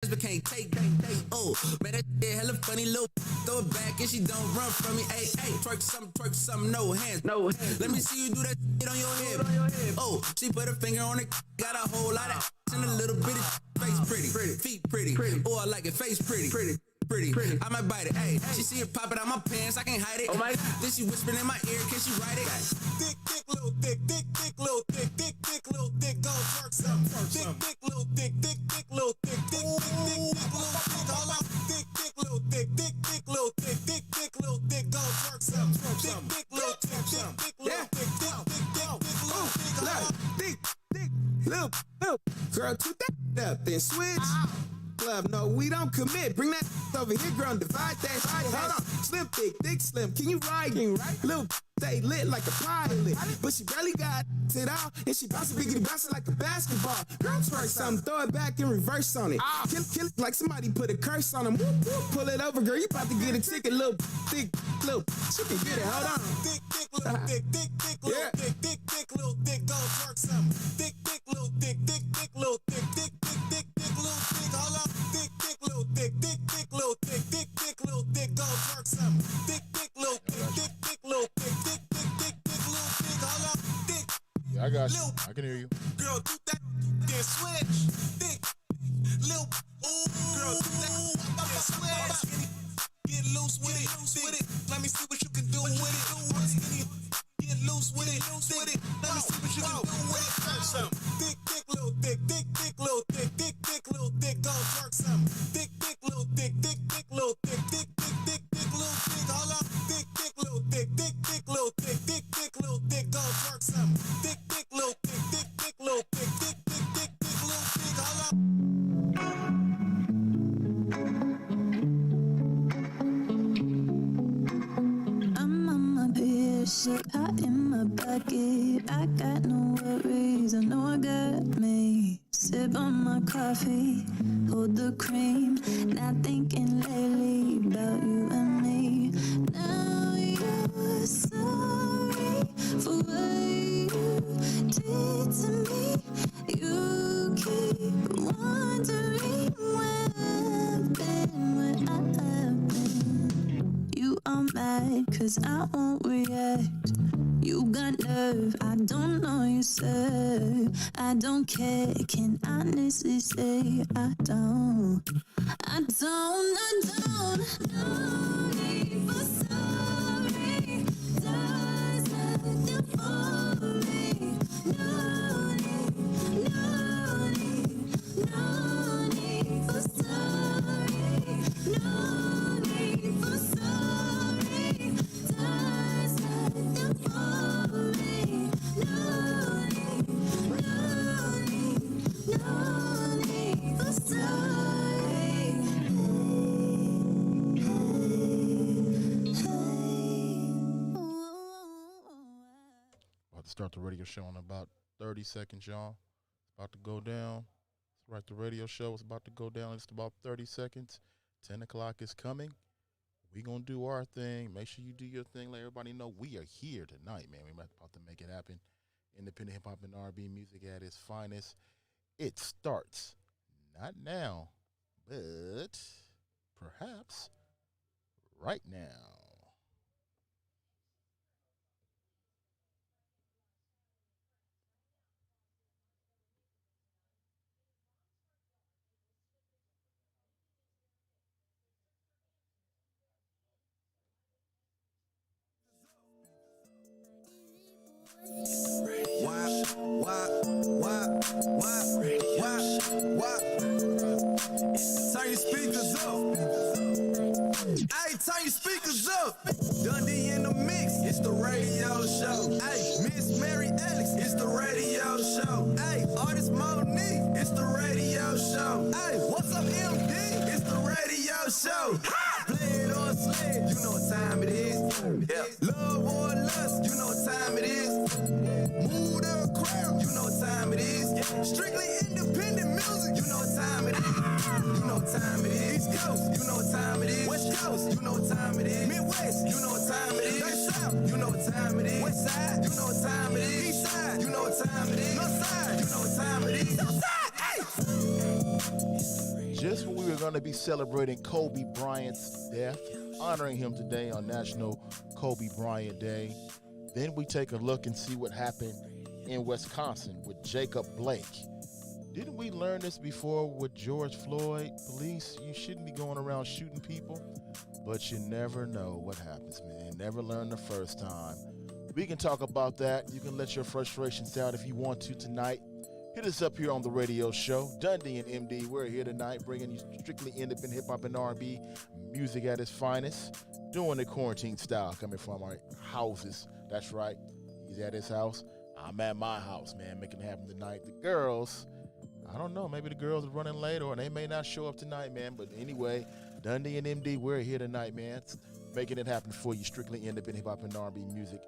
but can't take. Oh, man, that shit hella funny, little throw it back and she don't run from me. Hey, twerk something, no hands. Let me see you do that shit on your head. Oh, she put her finger on it, got a whole lot of and a little bit of face pretty, feet pretty. Oh, I like it, face pretty. I might bite it. Hey, she see it popping out my pants, I can't hide it. Oh my God. Then she whispering in my ear, can she write it? Thick, little thick, little thick, little thick, gon' twerk something. Thick, little thick, little thick, little thick, all out. Thick, little thick, little thick, little thick, gon' twerk something. Thick, little thick, little thick, little girl, toot that up, then switch. Club, no, we don't commit. Bring that over here, girl, and divide that. Hold on, slim, thick, slim. Can you ride? Little stay lit like a pilot, but she barely got it out, and she bouncing like a basketball. Girl, twerk something, throw it back and reverse on it. Kill it like somebody put a curse on him. Pull it over, girl, you about to get a ticket, little thick, little. She can get it. Hold on. Thick, little thick, little thick, little thick, go twerk something. Thick, little thick, little thick, little thick, hold on. Thick, little thick, little thick, little thick, go twerk something. Thick, little thick, little thick, little thick, hold on. Thick. Yeah, I got you. I can hear you. Girl, do that, then switch. Thick, little, girl, do that, then switch. Get loose with it, let me see what you can do with it. Get loose with it, let me see what you can do with it. Thick, little thick, little thick, little thick, go twerk something. Thick, little thick, little thick, little thick, hold up. Thick, little thick, little thick, little thick, go twerk something. Thick, little thick, little thick, little thick, hold up. I'm on my shit hot in my bucket. I got no worries, I know I got me. Sip on my coffee, hold the cream. Not thinking lately about you and me. Now you're sorry for what you did to me. You keep wondering where I've been, You are mad cause I won't react. You got nerve, I don't know you, sir. I don't care, can honestly say I don't. No need for sorry. Does nothing for me. No need for sorry. No need for sorry. Does nothing for me. No need for sorry. About to start the radio show in about 30 seconds, y'all. It's about to go down. That's right, the radio show is about to go down in just about 30 seconds. 10 o'clock is coming. We gonna do our thing. Make sure you do your thing. Let everybody know we are here tonight, man. We're about to make it happen. Independent hip hop and R&B music at its finest. It starts not now, but perhaps right now. Turn your speakers up. Hey, turn your speakers up. Dundee in the mix, it's the radio show. Hey, Miss Mary Alex, it's the radio show. Hey, Artist Monique, it's the radio show. Hey, what's up, MD? It's the radio show. Play it on sled, you know what time it is. Yeah. Love or lust, you know what time it is. Move the crowd, you know what time it is. Strictly independent music, you know what time it is. You know what time it is. East Coast, you know what time it is. West Coast, you know what time it is. Midwest, you know what time it is. Down South, you know what time it is. West Side, you know what time it is. East Side, you know what time it is. North Side, you know what time it is. South Side, hey! Just we are going to be celebrating Kobe Bryant's death, honoring him today on National Kobe Bryant Day. Then we take a look and see what happened in Wisconsin with Jacob Blake. Didn't we learn this before with George Floyd? Police, you shouldn't be going around shooting people, but you never know what happens, man. Never learn the first time. We can talk about that. You can let your frustrations out if you want to tonight. Hit us up here on the radio show. Dundee and MD, we're here tonight bringing you strictly independent hip-hop and R&B music at its finest, doing it quarantine style, coming from our houses. That's right. He's at his house. I'm at my house, man, making it happen tonight. The girls, I don't know, maybe the girls are running late or they may not show up tonight, man. But anyway, Dundee and MD, we're here tonight, man, making it happen for you, strictly independent hip-hop and R&B music.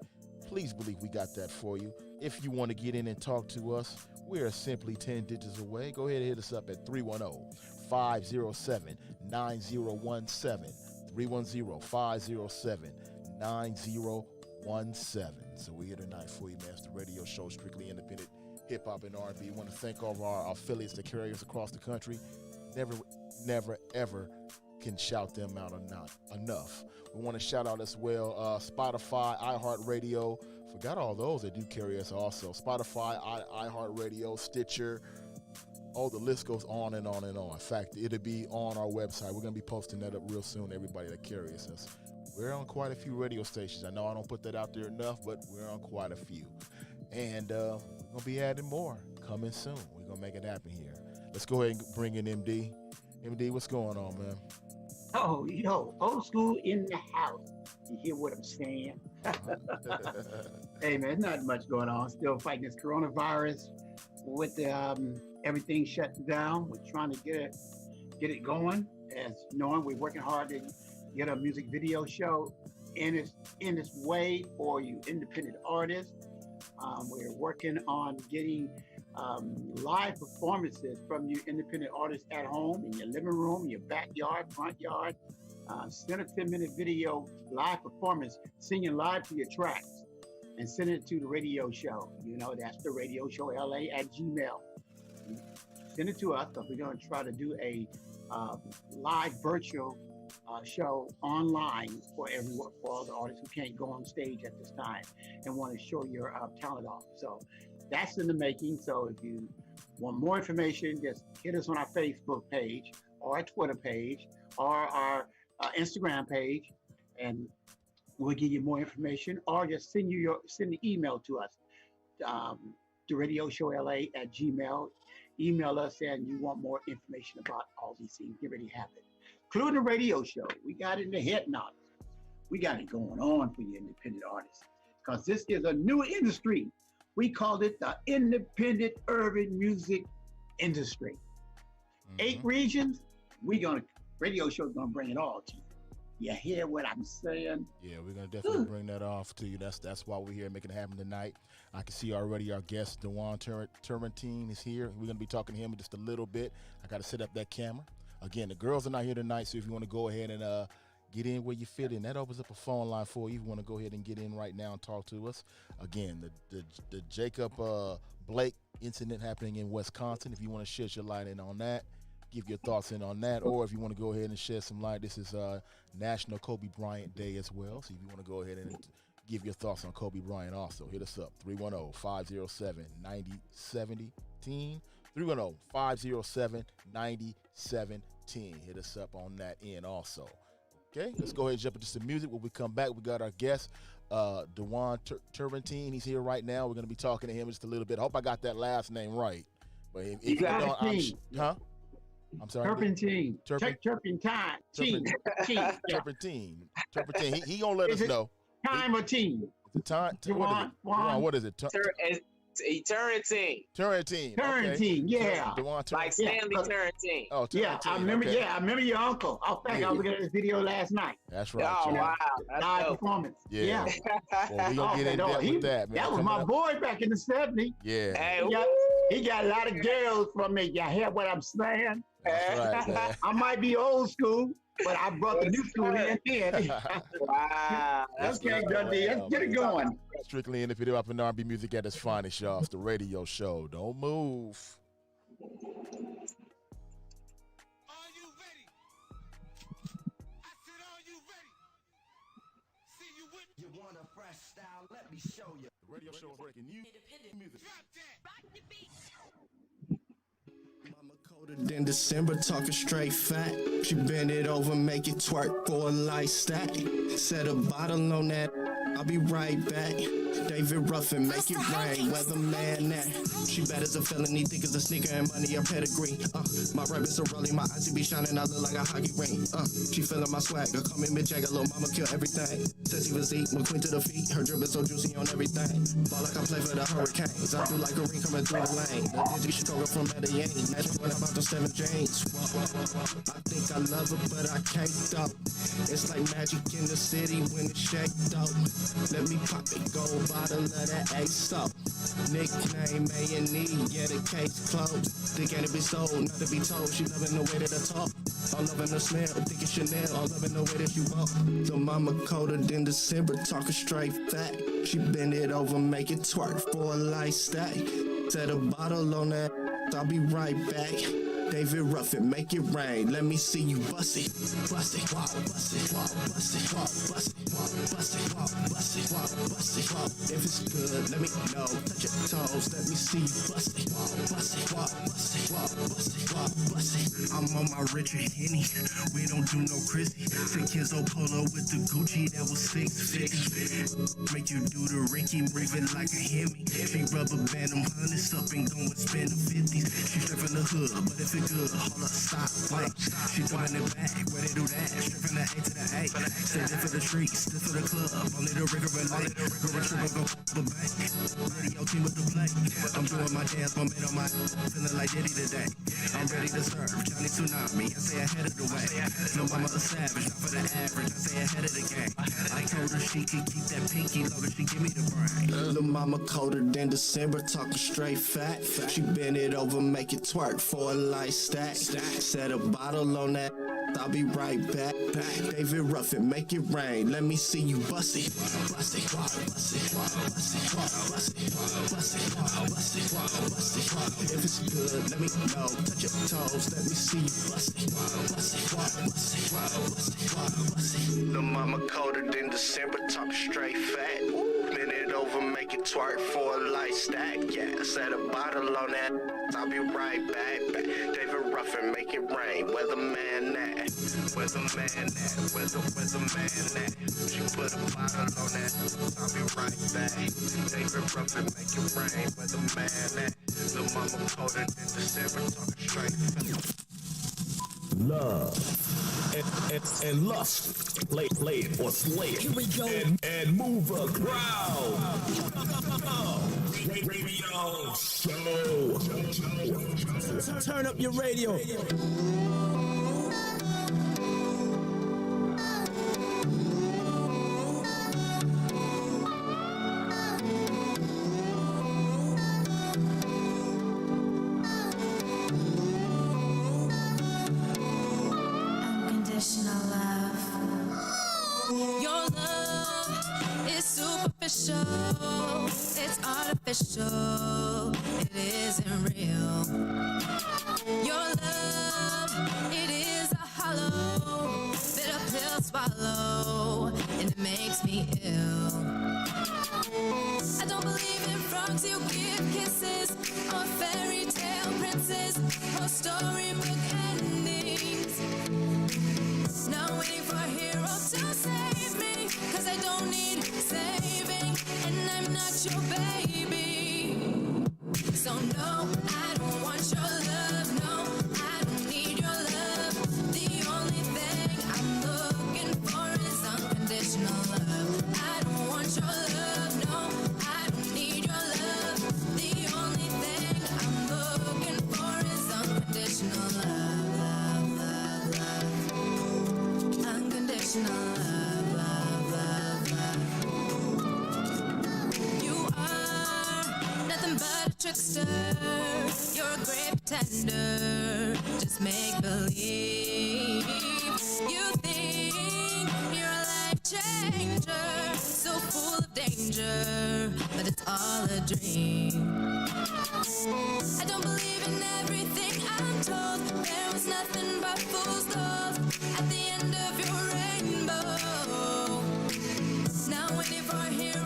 Please believe we got that for you. If you want to get in and talk to us, we're simply 10 digits away. Go ahead and hit us up at 310-507-9017. 310-507-9017. So we're here tonight for you, man. It's the radio show, strictly independent hip-hop and R&B. We want to thank all of our affiliates that carry us across the country. Never, ever can shout them out enough. We want to shout out as well Spotify, iHeartRadio. Forgot all those that do carry us also. Spotify, iHeartRadio, Stitcher. Oh, the list goes on and on and on. In fact, it'll be on our website. We're going to be posting that up real soon, everybody that carries us. We're on quite a few radio stations. I know I don't put that out there enough, but we're on quite a few. And we're going to be adding more coming soon. We're going to make it happen here. Let's go ahead and bring in MD. MD, what's going on, man? Oh, yo, old school in the house. You hear what I'm saying? Hey, man, not much going on. Still fighting this coronavirus with everything shut down. We're trying to get it going. As knowing we're working hard to get a music video show in its way for you independent artists. We're working on getting live performances from you independent artists at home, in your living room, your backyard, front yard. Send a 10-minute video live performance, singing live to your tracks, and send it to the radio show. You know, that's the radio show LA at Gmail. Send it to us, because we're going to try to do a live virtual show online for everyone, for all the artists who can't go on stage at this time and want to show your talent off. So that's in the making. So if you want more information, just hit us on our Facebook page or our Twitter page or our Instagram page, and we'll give you more information, or just send an email to us, the radio show LA at Gmail. Email us and you want more information about all these things. Get ready to have it. Including the radio show. We got it in the head knowledge. We got it going on for you independent artists, because this is a new industry. We called it the independent urban music industry. 8 regions. Radio show's gonna bring it all to you. You hear what I'm saying? Yeah, we're gonna definitely bring that off to you. That's why we're here making it happen tonight. I can see already our guest Dewan Turrentine is here. We're gonna be talking to him in just a little bit. I gotta set up that camera. Again, the girls are not here tonight, so if you want to go ahead and get in where you fit in, that opens up a phone line for you. If you want to go ahead and get in right now and talk to us. Again, the Jacob Blake incident happening in Wisconsin. If you want to shed your light in on that, give your thoughts in on that, or if you want to go ahead and shed some light, this is National Kobe Bryant Day as well. So if you want to go ahead and give your thoughts on Kobe Bryant also, hit us up, 310-507-9017. 310-507-9017. Hit us up on that end also. Okay, let's go ahead and jump into some music. When we come back, we got our guest, Dewan Turrentine. He's here right now. We're going to be talking to him just a little bit. I hope I got that last name right. But if you don't, I'm sorry. Turpentine. Turpentine. Turpentine. He gonna let us know. Time or team? The time. What is it? Turrentine. Turrentine. Turrentine. Yeah. Like Stanley Turrentine. Oh, Turrentine. Yeah, I remember. Okay. Yeah, I remember your uncle. I was looking at this video last night. That's right. Oh wow, Live performance. Yeah. Well, we gonna get in depth with that, man. That was my boy back in the '70s. Yeah. Hey, He got a lot of girls from me. You hear what I'm saying? That's right, man. I might be old school, but I brought the new school in. wow. Okay, Dundee, let's get it going. Strictly independent hip-hop and R&B music at its finest, y'all. It's the radio show. Don't move. Are you ready? The radio show is breaking news. Music. Mama colder than December, talking straight fat. She bend it over, make it twerk for a light stack. Set a bottle on that, I'll be right back. David Ruffin, make it rain, weatherman that. She bad as a felony, thick as a sneaker and money a pedigree. My rap is so rolling, my eyes be shining, I look like a hockey ring. She feeling my swagger, call me Mick Jagger, little mama kill everything. Sexy physique, McQueen to the feet, her drip is so juicy on everything. Ball like I play for the Hurricanes, I do like a ring coming through the lane. The Digi Chicago from Medellin, that's when I'm about to 7 James. I think I love her, but I can't stop. It's like magic in the city when it's shaked up. Let me pop it, gold bottle of that Ace up. Nickname A&E, yeah, the case closed. The game to be sold, not to be told. She loving the way that I talk. I'm loving the smell, thinking Chanel. I'm loving the way that you walk. The mama colder than December, talking straight fat. She bend it over, make it twerk for a light stack. Set a bottle on that, I'll be right back. David Ruffin, make it rain. Let me see you bust it, bust it, wow, bust it, wow, bust it, wow, bust it, wow, bust it, wow, bust it, wow, bust it, wow. If it's good, let me know. Touch your toes, let me see you bust it, wow, bust it, wow, bust it, wow, bust it, wow, bust it. I'm on my Richard Henny. We don't do no Chrissy. Sick Kenzo Polo with the Gucci that was 650. Make you do the Ricky, moving like a Hemi. She rubber band them hundreds up and go and spend the 50s. She straight from the hood, but if it good, hold up, stop, wait. She throwing it back, where they do that? Straight from the A to the A. Say this for the streets, this for the club. Only the rigor relate. Go a trip and go the bank. Radio team with the play. I'm doing my dance, my man on my feeling like Diddy today. I'm ready to serve, Johnny Tsunami. I say ahead of the way. No mama a savage, not for the average. I say ahead of the game. I told her she could keep that pinky long as she give me the brain. Little mama colder than December, talking straight fat. She bend it over, make it twerk for a light stack. Set a bottle on that, I'll be right back. David Ruffin, make it rain. Let me see you bust it, bust it, bust it, bust it, bust it, bust it, bust it, bust it, bust it. If it's good, let me know. Touch your toes, let me see you bust it, bust it, bust it, bust it, bust it. The mama colder than December, talk straight fat. Bend it over, make it twerk for a light stack. Yeah, set a bottle on that, I'll be right back. David Ruffin, make it rain. Weatherman that, weatherman that, weatherman that. She put a bottle on that, I'll be right back. David Ruffin, make it rain. Weatherman that. The mama colder than December, talking straight. Love and lust, play it or slay it. Here we go. And move the crowd. Radio show. Turn up your radio. Unconditional love. Your love is superficial. It's artificial. It isn't real. Your love, it is a hollow, bitter pill swallow, and it makes me ill. I don't believe in frogs you give kisses, or fairy tale princes, or storybook endings. Not waiting for a hero to save me, 'cause I don't need saving, and I'm not your baby. So no, I don't want your love, no, I don't need your love. The only thing I'm looking for is unconditional love. I don't want your love, no, I don't need your love. The only thing I'm looking for is unconditional love, love, love, love. Unconditional love, love, love, love. You are nothing but a trickster. You're a great pretender. Just make believe. You think you're a life changer, so full of danger, but it's all a dream. I don't believe in everything I'm told. There was nothing but fool's gold at the end of your rainbow. Now waiting for a hero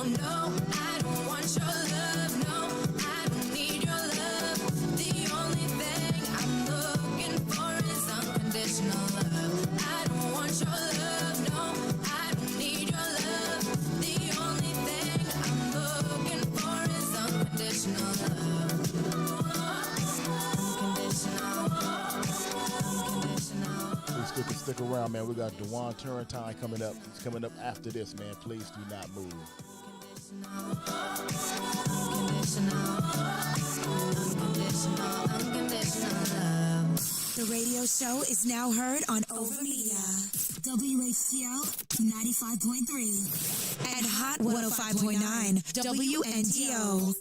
no, no, I don't want your love. No, I don't need your love. The only thing I'm looking for is unconditional love. I don't want your love. No, I don't need your love. The only thing I'm looking for is unconditional love. Please stick around, man. We got Dewan Turrentine coming up. He's coming up after this, man. Please do not move. The radio show is now heard on Over Media, WHCL 95.3, and Hot 105.9, WNTO.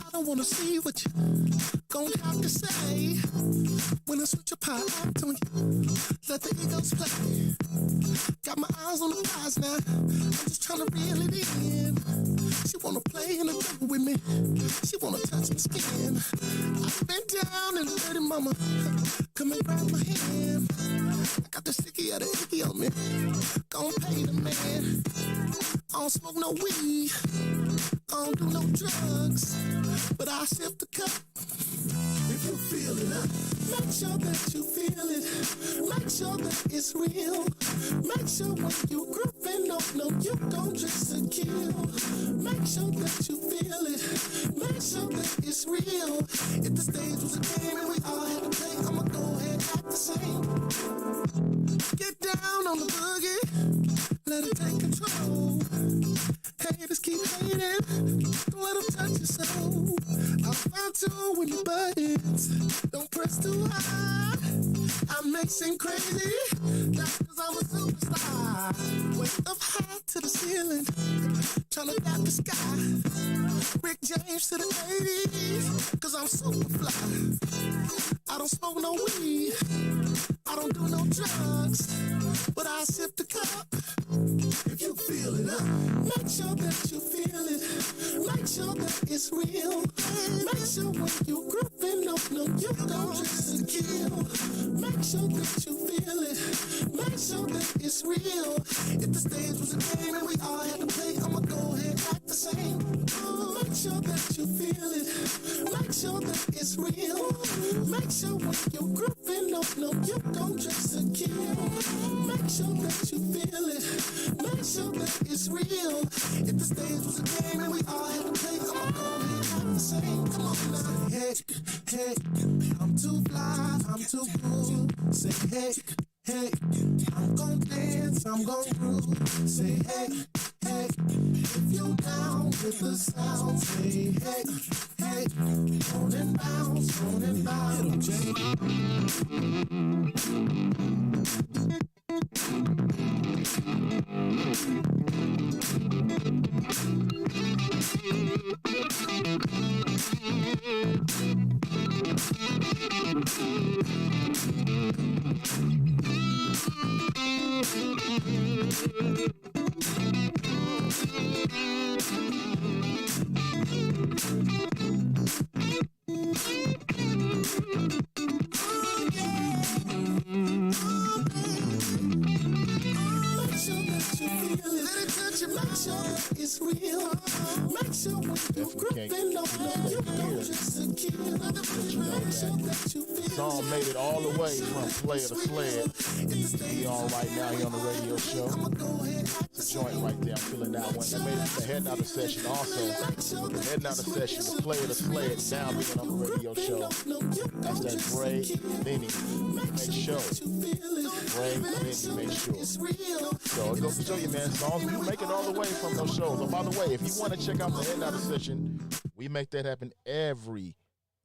I don't wanna see what you gon' have to say when I switch up how I act on you. Let the egos play. Got my eyes on the prize now. I'm just trying to reel it in. She wanna play in the jungle with me. She wanna touch my skin. I've been down and dirty, mama. Come and grab my hand. I got the sticky of the icky on me. Gon' pay the man. I don't smoke no weed. I don't do no drugs, but I sip the cup. If you feel it, make sure that you feel it. Make sure that it's real. Make sure when you grooving, no, you don't just to kill. Make sure that you feel it. Make sure that it's real. If the stage was a game and we all had to play, I'ma go ahead and act the same. Get down on the boogie, let it take control. Haters keep hating, don't let them touch your soul. I'll find two with your buttons, don't press too hard. I may seem crazy, that's cause I'm a superstar. Way up high to the ceiling, tryna tap the sky. Rick James to the 80s, cause I'm super fly. I don't smoke no weed, I don't do no drugs, but I sip the cup. If you feel it, make sure that you feel it. Make sure that it's real. Make sure when you grooving, no, you don't just to kill. Make sure that you feel it. Make sure that it's real. If the stage was a game and we all had to play, I'ma go ahead and act the same. Make sure that you feel it. Make sure that it's real. Make sure when you grooving, no, you don't just to kill. Make sure that you feel it. Make sure that it's real. If the stage was a game and we all had to play, I'ma go ahead and act the same. Come on now. Hey, hey, I'm too fly, I'm too cool. Say hey, hey, I'm gon' dance, I'm gon' groove. Say hey, hey, if you down with the sound, say hey, hey, on and bounce, on and bounce. It's real. Make sure when you gripping on you don't just kill. Make sure that you feel. Song made it all the way from Player to Sled. He on right now, he on the radio show. It's a joint right there, I'm feeling that one. That made it to the Head Out session also. The Head Out session, the Player to Sled, now being on the radio show. That's that Bray Benny make sure. Bray Benny make sure. So it goes to show you, man, songs you make it all the way from those shows. Oh, by the way, if you want to check out the Head Out session, we make that happen every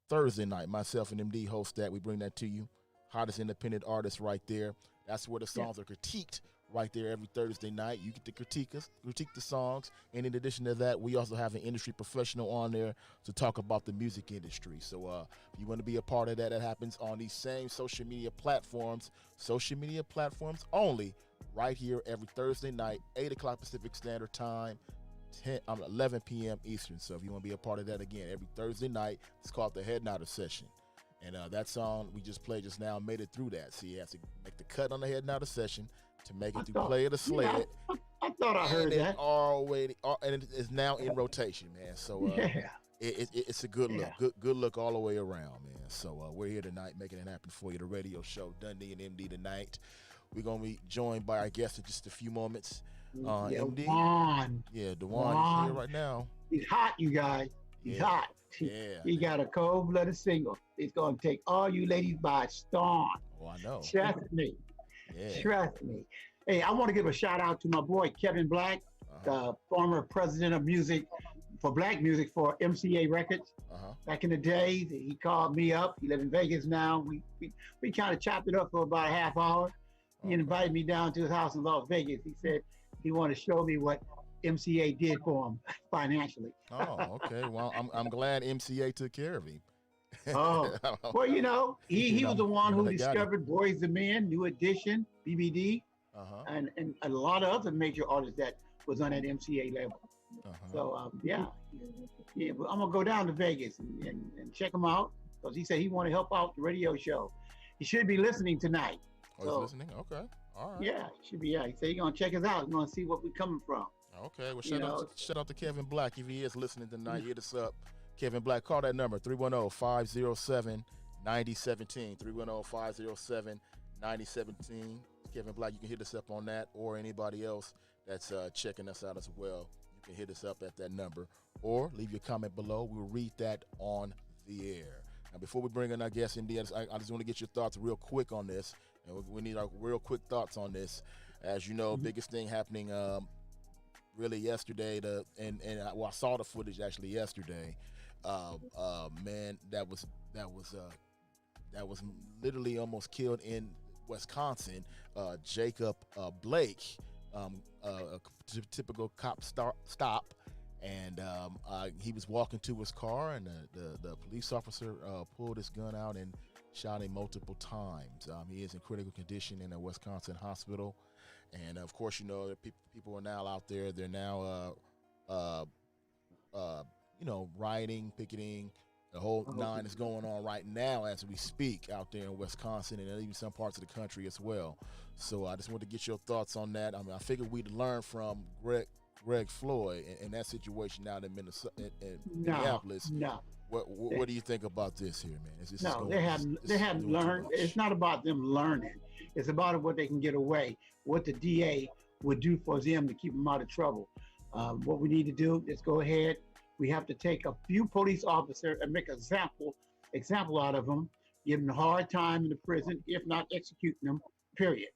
Thursday night. Myself and MD host that. We bring that to you. Hottest independent artists right there. That's where the songs are critiqued right there every Thursday night. You get to critique the songs. And in addition to that, we also have an industry professional on there to talk about the music industry. So if you want to be a part of that, that happens on these same social media platforms only, right here every Thursday night, 8 o'clock Pacific Standard Time, 11 p.m. Eastern. So if you want to be a part of that, again, every Thursday night, it's called the Head Nodders Session. And that song we just played just now made it through that. See, you have to make the cut on the head now the session to make it through Play of the Sled. I thought I heard that. And it is now in rotation, man. So it's a good look. Yeah. Good look all the way around, man. So we're here tonight making it happen for you, the radio show, Dundee and MD tonight. We're going to be joined by our guest in just a few moments. MD. Juan. Yeah, Dewan is here right now. He's hot, you guys. He's hot. Yeah. He got a cold-blooded single. It's going to take all you ladies by storm. Oh, I know. Trust me. Yeah. Trust me. Hey, I want to give a shout out to my boy, Kevin Black, the former president of music for black music for MCA Records. Back in the day, he called me up. He lives in Vegas now. We kind of chopped it up for about a half hour. He invited me down to his house in Las Vegas. He said he wanted to show me what MCA did for him financially. Oh, okay. Well, I'm glad MCA took care of him. Oh, well, he was the one who discovered Boys II Men, New Edition, BBD, and a lot of other major artists that was on that MCA level. So, but I'm going to go down to Vegas and check him out because he said he want to help out the radio show. He should be listening tonight. Oh, he's listening? Okay. All right. Yeah, he should be. Yeah, he said he's going to check us out. He's going to see what we're coming from. Okay. Well, shout out to Kevin Black if he is listening tonight. Hit us up. Kevin Black, call that number, 310-507-9017. 310-507-9017. Kevin Black, you can hit us up on that, or anybody else that's checking us out as well. You can hit us up at that number or leave your comment below. We'll read that on the air. Now, before we bring in our guest, MD, I just want to get your thoughts real quick on this. And we need our real quick thoughts on this. As you know, biggest thing happening really yesterday, I saw the footage actually yesterday. Man, that was literally almost killed in Wisconsin. Jacob Blake, a typical cop stop, and he was walking to his car, and the police officer pulled his gun out and shot him multiple times. He is in critical condition in a Wisconsin hospital, and of course, people are now out there. They're now rioting, picketing, the whole nine is going on right now as we speak out there in Wisconsin and even some parts of the country as well. So I just want to get your thoughts on that. I mean, I figured we'd learn from Greg Floyd in that situation down in Minneapolis. No. What do you think about this here, man? They haven't learned. It's not about them learning. It's about what they can get away, what the DA would do for them to keep them out of trouble. What we need to do is go ahead. We have to take a few police officers and make an example out of them, give them a hard time in the prison, if not executing them, period.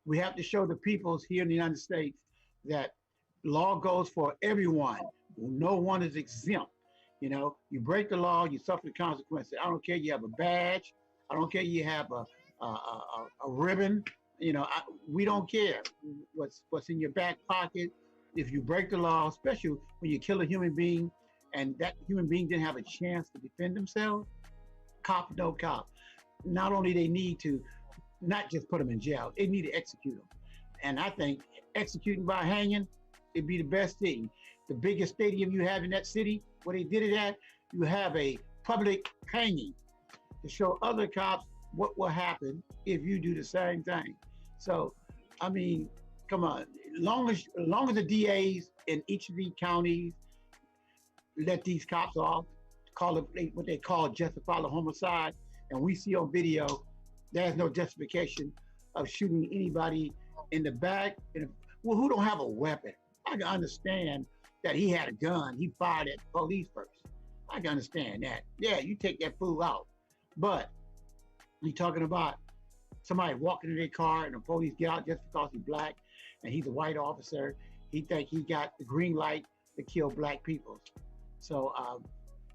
We have to show the peoples here in the United States that law goes for everyone. No one is exempt. You break the law, you suffer the consequences. I don't care you have a badge. I don't care you have a ribbon. We don't care what's in your back pocket. If you break the law, especially when you kill a human being and that human being didn't have a chance to defend themselves, cop, no cop. Not only they need to not just put them in jail, they need to execute them. And I think executing by hanging, it'd be the best thing. The biggest stadium you have in that city, where they did it at, you have a public hanging to show other cops what will happen if you do the same thing. So, I mean, come on. Long as the DAs in each of these counties let these cops off, call it what they call justifiable homicide, and we see on video, there's no justification of shooting anybody in the back. Who don't have a weapon? I can understand that he had a gun. He fired at the police first. I can understand that. Yeah, you take that fool out. But you're talking about somebody walking in their car and the police get out just because he's black and he's a white officer. He think he got the green light to kill black people. So,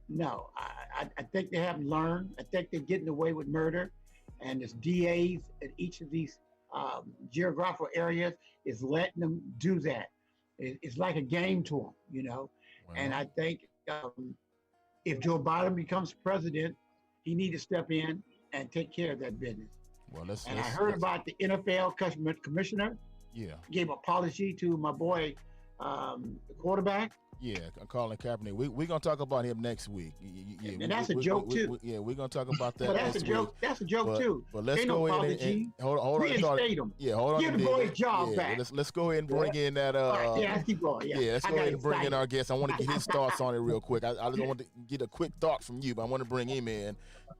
no, I think they haven't learned. I think they're getting away with murder. And this DAs in each of these geographical areas is letting them do that. It's like a game to them, Wow. And I think if Joe Biden becomes president, he needs to step in and take care of that business. Well, I heard about the NFL commissioner. Yeah. Gave apology to my boy the quarterback. Yeah, Colin Kaepernick. We're gonna talk about him next week. Yeah, And that's a joke, too. Yeah, we're gonna talk about that But that's next a joke. week. That's a joke too. But let's Ain't go no ahead and apology. hold on. Reinstate him. Yeah, hold on. Give the boy his job back. Let's go ahead and bring in that. All right, yeah, let's keep going. Yeah, let's I go got ahead and bring in excited. our guest. I want to get his thoughts on it real quick. I just want to get a quick thought from you, but I want to bring him in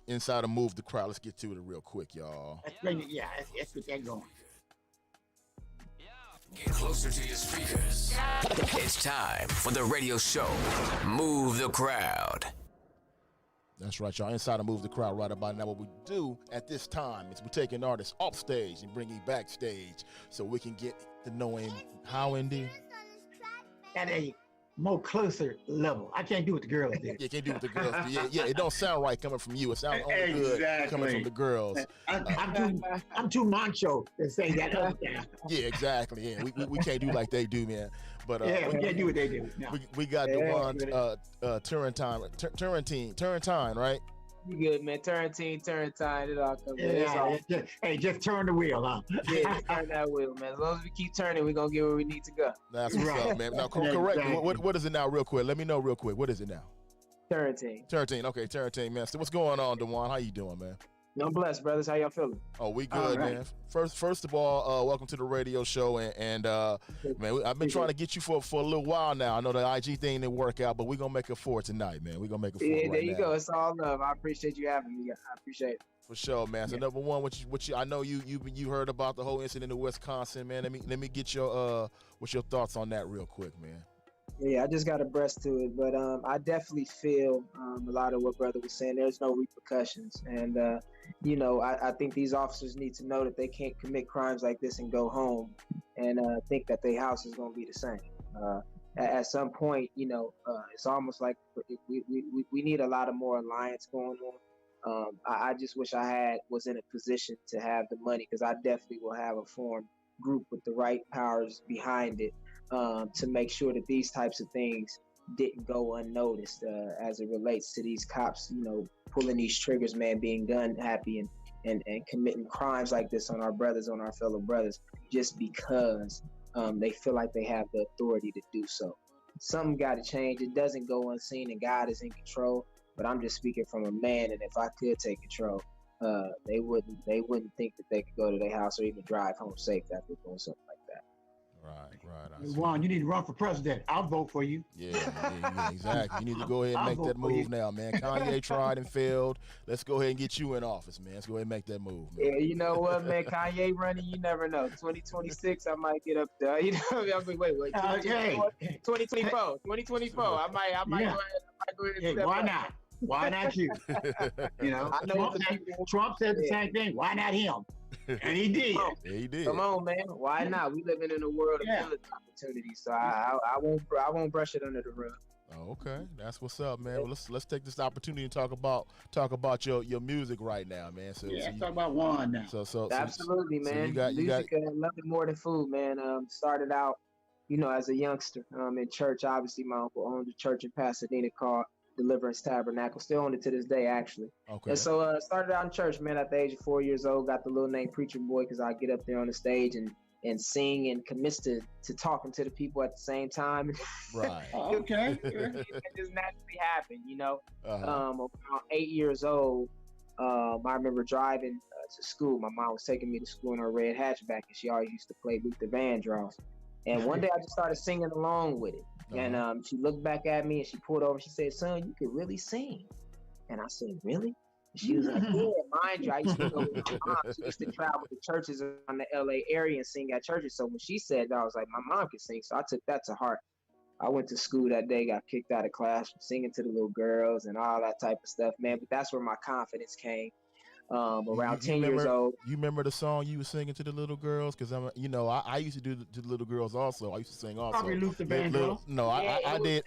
inside of Move the Crowd. Let's get to it real quick, y'all. Let's bring it. Yeah, let's get that going. Get closer to your speakers. It's time for the radio show, Move the Crowd. That's right, y'all. Inside of Move the Crowd right about now. What we do at this time is we take an artist off stage and bring him backstage so we can get to know him. How, Indy? At a more closer level. I can't do what the girls do. You can't do what the girls do. Yeah, it don't sound right coming from you. It sounds only good coming from the girls. I'm too macho to say that. Yeah, exactly. Yeah, we can't do like they do, man. But yeah, we can't do what they do. No. We got Dewan Turrentine, right? You good, man. Turrentine, it all comes. Just turn the wheel, huh? Yeah, just turn that wheel, man. As long as we keep turning, we're gonna get where we need to go. That's what's up, man. Now, correct me. What is it now, real quick? Let me know real quick. What is it now? Turrentine. Okay, Turrentine, man. So what's going on, Dewan? How you doing, man? I'm blessed, brothers. How y'all feeling? Oh, we good, man. First of all, welcome to the radio show, and man, I've been trying to get you for a little while now. I know the IG thing didn't work out, but we're gonna make it for tonight, man. We're gonna make it for Yeah, there you go. It's all love. I appreciate you having me. I appreciate it. For sure, man. So number one, what you I know you heard about the whole incident in Wisconsin, man. Let me get your what's your thoughts on that real quick, man. Yeah, I just got abreast to it, but I definitely feel a lot of what brother was saying. There's no repercussions, and I think these officers need to know that they can't commit crimes like this and go home and think that their house is going to be the same. At some point, it's almost like we need a lot of more alliance going on. I just wish I was in a position to have the money, because I definitely will have a formed group with the right powers behind it. To make sure that these types of things didn't go unnoticed as it relates to these cops, pulling these triggers, man, being gun happy and committing crimes like this on our brothers, on our fellow brothers, just because they feel like they have the authority to do so. Something got to change. It doesn't go unseen, and God is in control. But I'm just speaking from a man, and if I could take control, they wouldn't think that they could go to their house or even drive home safe after doing something like that. Right. Juan, you need to run for president. I'll vote for you. Yeah, exactly. You need to go ahead and make that move now, man. Kanye tried and failed. Let's go ahead and get you in office, man. Let's go ahead and make that move, man. Yeah, you know what, man? Kanye running, you never know. 2026, I might get up there. You know, I mean, wait. 2024. I might go ahead. Hey, why not? Why not you? I know Trump said the same thing. Why not him? And he did. Yeah, he did. Come on, man. Why not? We living in a world of village opportunities, so I won't brush it under the rug. Oh, okay, that's what's up, man. Well, let's take this opportunity and talk about your music right now, man. So talk about Juan now. So absolutely, man. You got nothing more than food, man. Started out, as a youngster in church. Obviously, my uncle owned a church in Pasadena called Deliverance Tabernacle, still own it to this day, actually. Okay. And so started out in church, man, at the age of 4 years old. Got the little name Preacher Boy because I get up there on the stage and sing and commit to talking to the people at the same time. Right. Okay. It just naturally happened, Uh-huh. Around 8 years old, I remember driving to school. My mom was taking me to school in her red hatchback, and she always used to play Luther Vandross. And one day I just started singing along with it. And she looked back at me and she pulled over. She said, "Son, you could really sing." And I said, "Really?" And she was like, "Yeah, mind you, I used to go with my mom. She used to travel to churches around the LA area and sing at churches. So when she said that, I was like, my mom can sing. So I took that to heart. I went to school that day, got kicked out of class from singing to the little girls and all that type of stuff, man. But that's where my confidence came. Around 10 years old. You remember the song you were singing to the little girls? Because I used to do to the little girls also. I used to sing also. Probably Luther Vandross. No, I did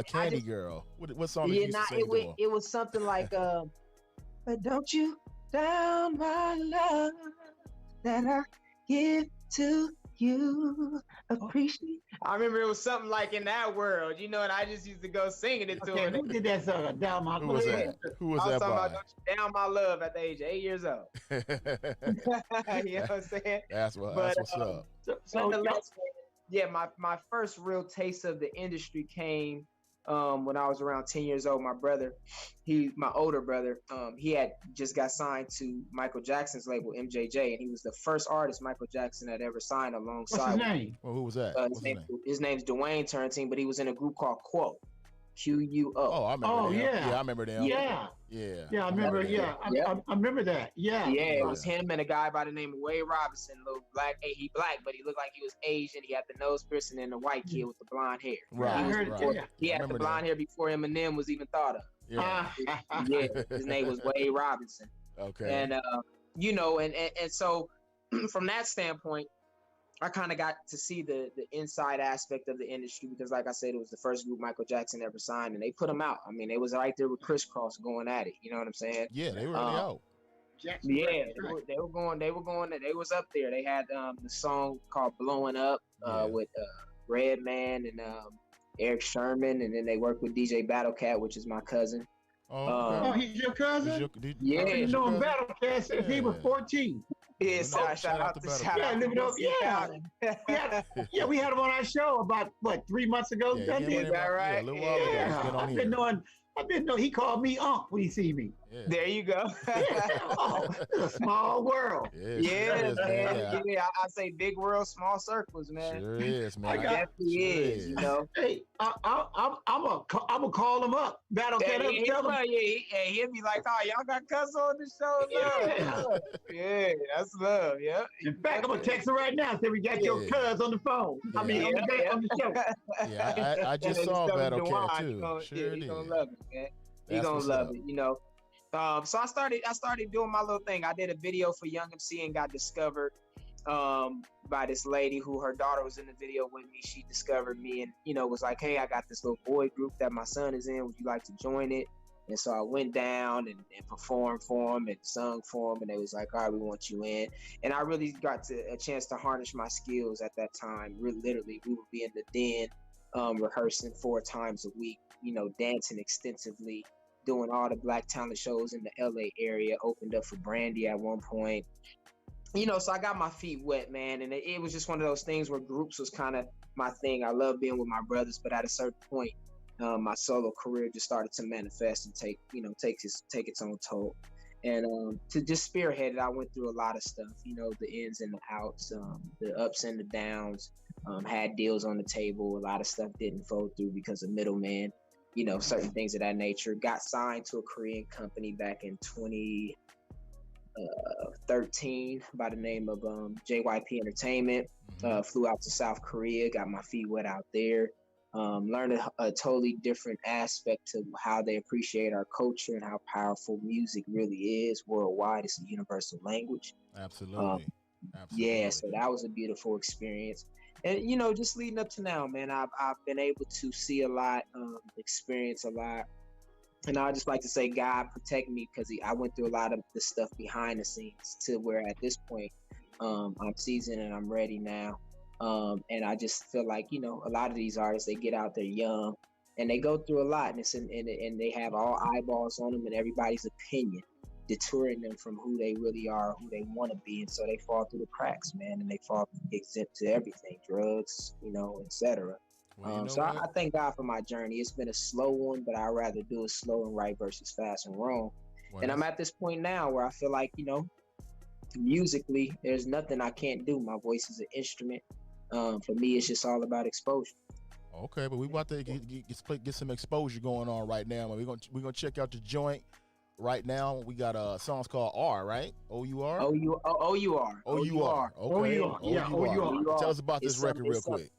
Candy Girl. What song did you used to sing? It was something like but don't you down my love that I give to you. Appreciate. I remember it was something like in that world, and I just used to go singing it to her. Who did that song? Down my love. Who was that? Who was that by? About Down My Love at the age of 8 years old. You know what I'm saying? That's what's up. So yeah, my first real taste of the industry came when I was around 10 years old. My brother, my older brother, he had just got signed to Michael Jackson's label, MJJ, and he was the first artist Michael Jackson had ever signed alongside. What's his name? Well, who was that? His name's Dwayne Turntine, but he was in a group called Quo. Quo. Oh, I remember. Oh, them. yeah. Yeah, I remember them. Yeah. Yeah. I remember. Yeah, I remember that. Yeah. Yeah, it was him and a guy by the name of Wade Robinson, little black. He black, but he looked like he was Asian. He had the nose piercing and the white kid with the blonde hair. Right. I heard right. it. Yeah. He had the blonde hair before Eminem was even thought of. Yeah. Yeah, his name was Wade Robinson. Okay. And you know, and so from that standpoint, I kind of got to see the inside aspect of the industry because, like I said, it was the first group Michael Jackson ever signed, and they put him out. I mean, they was right there with Criss Cross going at it. You know what I'm saying? Yeah, they were really out. Jackson, Yeah, right. they were going. They was up there. They had the song called "Blowing Up" with Redman and Eric Sherman, and then they worked with DJ Battlecat, which is my cousin. Oh, he's your cousin? Yeah, You know him, Battlecat, since he was 14. Yeah, shout out to Yeah, we had him on our show about, 3 months ago? Is that right? Yeah, a little while ago. Yeah, I've been knowing, he called me Unc when he see me. Yeah. There you go. Oh, it's a small world. Yeah, man. Yeah, I say big world, small circles, man. Sure is, man. It definitely is, you know. Hey, I'm gonna call him up. Battlecat up, tell him. He'll be like, "Oh, y'all got Cuz on the show, love." Yeah, that's love. Yeah. In fact, I'm gonna text her right now. Say we got your Cuz on the phone. I mean, on the show. Yeah, I just saw Battlecat too. He gonna love it, man. He gonna love it, you know. So I started doing my little thing. I did a video for Young MC and got discovered by this lady who her daughter was in the video with me. She discovered me and, you know, was like, "Hey, I got this little boy group that my son is in. Would you like to join it?" And so I went down and performed for him and sung for him. And they was like, "All right, we want you in." And I really got a chance to harness my skills at that time. Literally, we would be in the den rehearsing 4 times a week, you know, dancing extensively, doing all the Black talent shows in the LA area, opened up for Brandy at one point. You know, so I got my feet wet, man. And it was just one of those things where groups was kind of my thing. I love being with my brothers, but at a certain point, my solo career just started to manifest and take its own toll. And to just spearhead it, I went through a lot of stuff, you know, the ins and the outs, the ups and the downs, had deals on the table. A lot of stuff didn't fold through because of middlemen. You know, certain things of that nature. Got signed to a Korean company back in 2013 by the name of JYP Entertainment. Flew out to South Korea, got my feet wet out there. Learned a totally different aspect of how they appreciate our culture and how powerful music really is worldwide. It's a universal language. Absolutely. Yeah, so that was a beautiful experience. And, you know, just leading up to now, man, I've been able to see a lot, experience a lot. And I just like to say, God protect me, because I went through a lot of the stuff behind the scenes to where at this point, I'm seasoned and I'm ready now. And I just feel like, you know, a lot of these artists, they get out there young and they go through a lot, and they have all eyeballs on them and everybody's opinion deterring them from who they really are, who they want to be. And so they fall through the cracks, man, and they fall exempt to everything, drugs, you know, etc. Well, So I thank God for my journey. It's been a slow one, but I'd rather do it slow and right versus fast and wrong. Well, and I'm at this point now where I feel like, you know, musically, there's nothing I can't do. My voice is an instrument. For me, it's just all about exposure. Okay, but we about to get some exposure going on right now. We're gonna check out the joint right now. We got songs called R, right? O-U-R? O-U-R. O-U-R. Okay. O-U-R. Yeah, O-U-R. Tell us about this record real quick.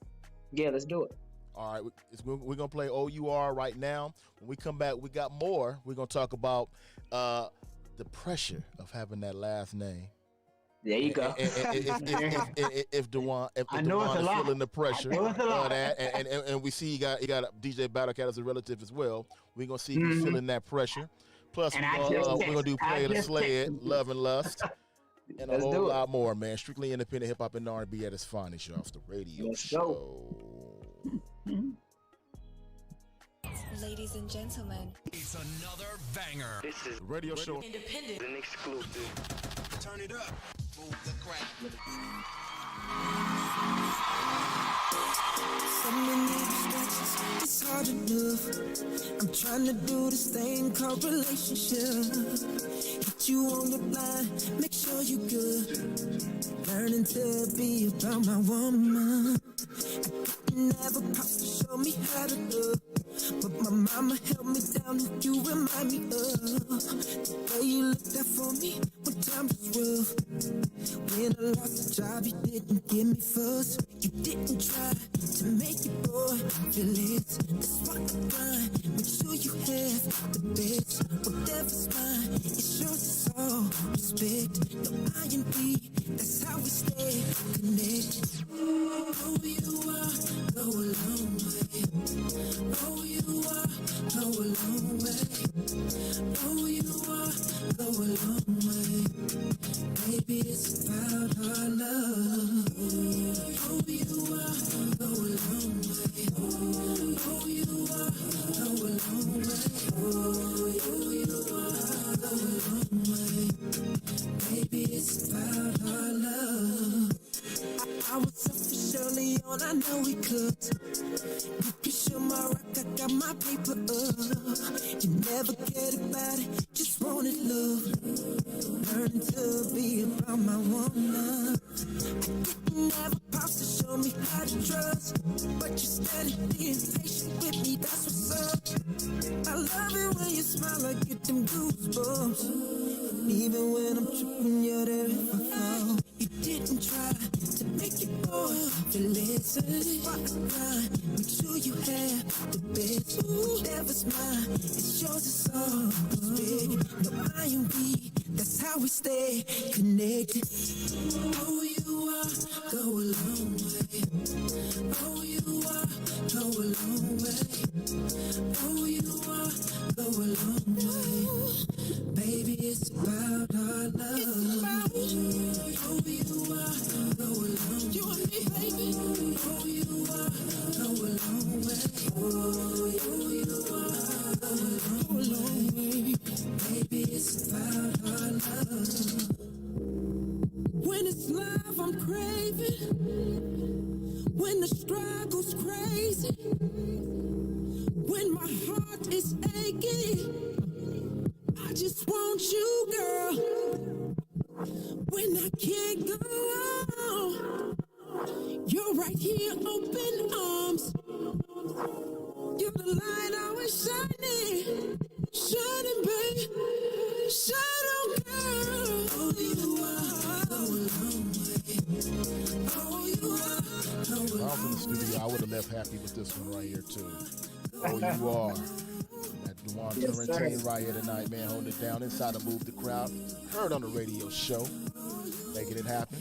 Yeah, let's do it. All right, we're going to play O-U-R right now. When we come back, we got more. We're going to talk about the pressure of having that last name. There you go. If Dewan is feeling the pressure of that, and we see he got DJ Battlecat as a relative as well. We're going to see if he's feeling that pressure. Plus, we're going to do Play to Slay It, Love and Lust, and a whole lot more, man. Strictly independent hip-hop and R&B at its finest, y'all. It's the radio show. Ladies and gentlemen, It's another banger. This is Radio show. independent an exclusive. Turn it up. Move the crowd. So many distractions, it's hard enough. I'm trying to do this thing called relationship. Hit you on the line, make sure you good. Learning to be about my woman. I never pops to show me how to love, but my mama held me down and you remind me of the way you looked out for me when times was rough. When I lost the job, you didn't give me fuss. You didn't try to make your boy feel it. That's why I grind, make sure you have the best. Whatever's mine, it's yours, it's all respect. No I&B, that's how we stay connected. Oh, you are, go a long way. Oh, you are, go a long way. Oh, you are, go a long way. Baby, it's about our love. Oh, you are, go a long way. Oh, you are, go a long way. Oh, you are, go a long way. Baby, it's about our love. I was selfish early on, I know we could. You can show my rock, I got my paper up. You never cared about it, just wanted love. Learning to be about my woman. I didn't have a pops to show me how to trust, but you're steady being patient with me, that's what's up. I love it when you smile, I get them goosebumps. Even when I'm tripping, you're there if I fall. You didn't try to make your boy feel it. So why I grind, make sure you have the best. Whatever's mine, it's yours, it's all respect. No I&B, that's how we stay connected. Oh, you are, go a long way. Oh, you are, go a long way. Oh, you are, go a long way. Baby, it's about our love. Oh, you are, go a long way. You and me, baby. Oh, you are, go a long way. Oh, you are, go a long way. Baby, it's about our love. When it's love I'm craving, when the struggle's crazy, when my heart is aching, I just want you, girl. When I can't go on, you're right here, open arms. You're the light always shining, shining, babe. Shine on, girl. Oh, you are, go a long way. Oh, you are, go a long way. If I was in the studio, I would have left happy with this one right here, too. Oh, you are. That Dewan Yes, Turrentine sir. right here tonight, man. Holding it down inside to Move the Crowd. Heard on the radio show. Making it happen.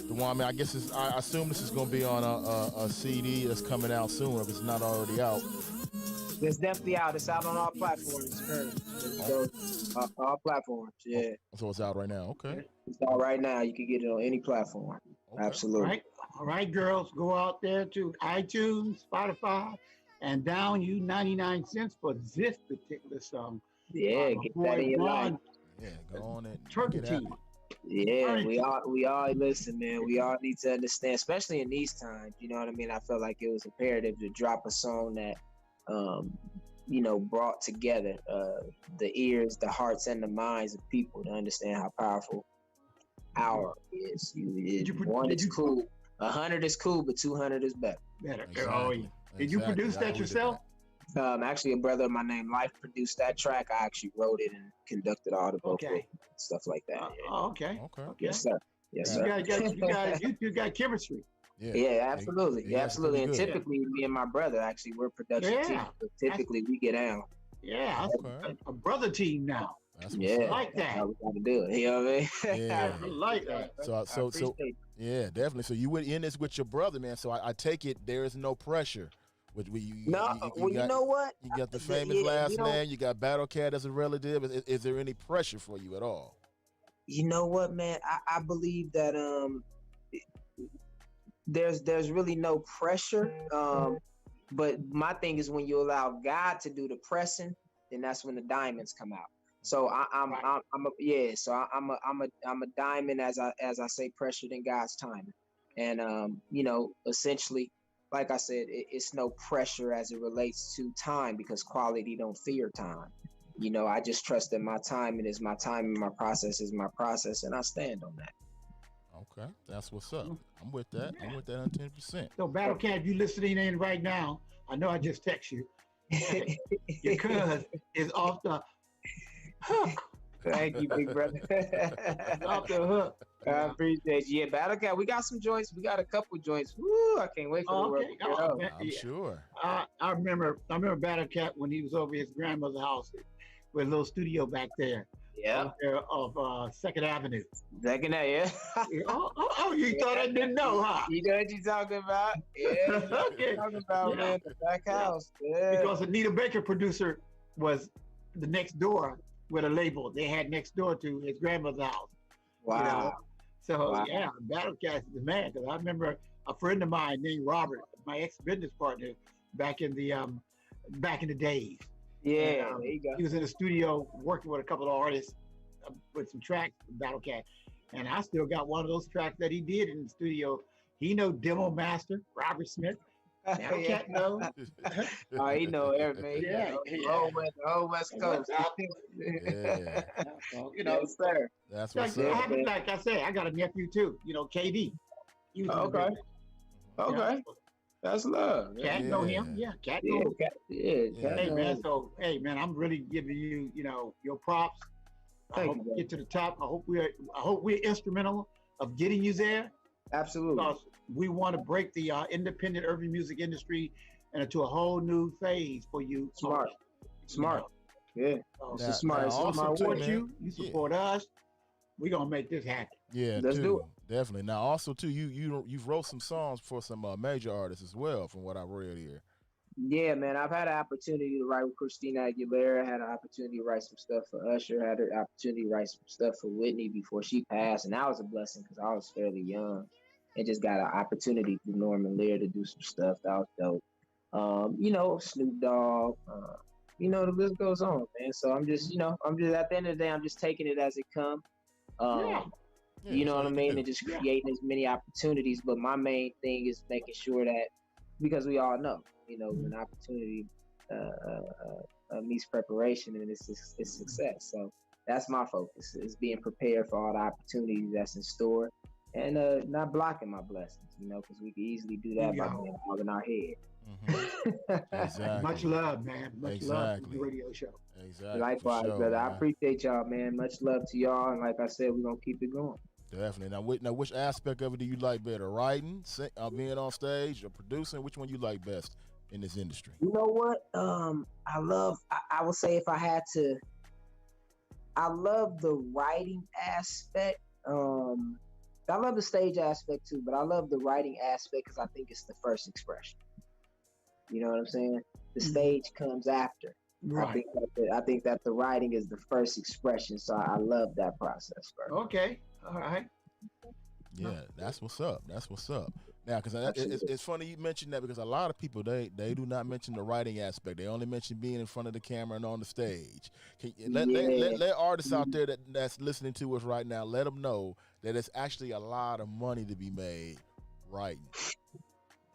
Dewan, man, I guess I assume this is going to be on a CD that's coming out soon, if it's not already out. It's definitely out. It's out on all platforms. So, all platforms. Yeah, So it's out right now. Okay. it's out right now. You can get it on any platform. Okay. Absolutely. All right, girls, go out there to iTunes, Spotify, and down you 99 cents for this particular song. Yeah, get that in your life. Yeah, go on and Turkey get at Team. it. Yeah, we all listen, man. We all need to understand, especially in these times. You know what I mean? I felt like it was imperative to drop a song that, brought together the ears, the hearts, and the minds of people to understand how powerful hour is. One is cool, 100 is cool, but 200 is better. Exactly. Oh, yeah. Did you produce I that believe yourself? Actually, a brother of mine named Life produced that track. I actually wrote it and conducted all the vocals, Okay. stuff like that. Yeah. Okay. Okay. Yes, sir. Yes, You sir. guys, you got chemistry. Yeah, absolutely. Yeah, absolutely. And pretty good. typically, me and my brother, actually, we're production Yeah. team. So typically, we get down. Yeah, Okay. a brother team now. That's what's Yeah, up. like that's that. how we got to do it. You know what I mean? Yeah. I like that. So I appreciate it. yeah, definitely. So you went in this with your brother, man. So I take it there is no pressure. You know what? You got the The- famous yeah, last you know- name. You got Battle Cat as a relative. Is there any pressure for you at all? You know what, man? I believe that there's really no pressure. But my thing is when you allow God to do the pressing, then that's when the diamonds come out. So I'm a diamond as I say pressured in God's timing. And essentially like I said, it's no pressure as it relates to time because quality don't fear time. You know, I just trust that my timing is my time and my process is my process, and I stand on that. Okay, that's what's up. I'm with that. I'm with that 110%. So Battle Cat, if you listening in right now, I know I just text you. Your cuz is off the hook. Thank you, big brother. Off the hook. I appreciate you. Yeah, Battle Cat, we got some joints. We got a couple joints. Woo, I can't wait for the world to get out. I'm sure. I remember Battle Cat when he was over his grandmother's house with a little studio back there. Yeah. Of 2nd Avenue. Second that, yeah. oh, you thought I didn't know, huh? You know what you're talking about? Yeah, you know what you're talking about, man. The back house. Yeah. Because Anita Baker producer was the next door with a label. They had next door to his grandmother's house. Wow. You know? So, yeah, Battle Cat is the man. Because I remember a friend of mine named Robert, my ex-business partner, back in the days. Yeah, And, there you go. he was in the studio working with a couple of artists with some tracks from Battle Cat. And I still got one of those tracks that he did in the studio. He know Demo Master, Robert Smith. Battle Cat knows. Oh, he know everything. Yeah, The whole West Coast. Yeah. So, you know, sir. That's like, what's up. like I said, I got a nephew too. You know, KD. He was in the Okay. business. Okay. That's love. Cat know him. Yeah, Cat know him. Hey man, so I'm really giving you, your props. I hope we get to the top. I hope we're instrumental of getting you there. Absolutely. Because we want to break the independent urban music industry into a whole new phase for you. Smart. Yeah. So smart. I support man. you support us. We're gonna make this happen. Yeah, Let's too. do it. Definitely. Now, also too, you've wrote some songs for some major artists as well, from what I've read here. Yeah, man. I've had an opportunity to write with Christina Aguilera. Had an opportunity to write some stuff for Usher. Had an opportunity to write some stuff for Whitney before she passed, and that was a blessing because I was fairly young, and just got an opportunity through Norman Lear to do some stuff. That was dope. Snoop Dogg. The list goes on, man. So I'm just at the end of the day, I'm just taking it as it comes. You know what I mean? And just creating as many opportunities. But my main thing is making sure that, because we all know, when opportunity meets preparation, and it's success. So that's my focus, is being prepared for all the opportunities that's in store, and not blocking my blessings, because we can easily do that by being all in our head. Exactly. Much love, man. Much love for the radio show. Exactly. Likewise, sure, brother. man. I appreciate y'all, man. Much love to y'all, and like I said, we're gonna keep it going. Definitely. Now, which aspect of it do you like better? Writing, being on stage, or producing? Which one you like best in this industry? You know what? I would say, if I had to, I love the writing aspect. I love the stage aspect too, but I love the writing aspect because I think it's the first expression. You know what I'm saying? The stage comes after. Right. I think that the writing is the first expression, so I love that process. Bro. Okay. All right. Yeah, that's what's up. That's what's up. Now, because it's funny you mentioned that, because a lot of people, they do not mention the writing aspect. They only mention being in front of the camera and on the stage. Let artists out there that's listening to us right now, let them know that it's actually a lot of money to be made writing.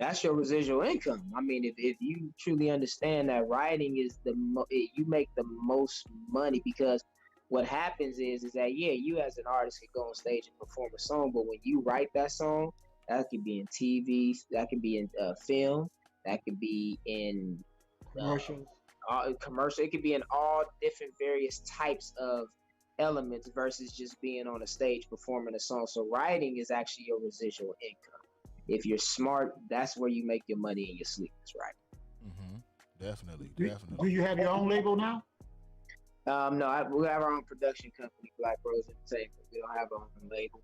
That's your residual income. I mean, if you truly understand that writing is you make the most money, because what happens is that, you as an artist can go on stage and perform a song, but when you write that song, that could be in TV, that could be in film, that could be in commercials. It could be in all different various types of elements versus just being on a stage performing a song. So writing is actually your residual income. If you're smart, that's where you make your money in your sleep, is right. Definitely. Do you have your own label now? No, we have our own production company, Black Rose Entertainment. We don't have our own label.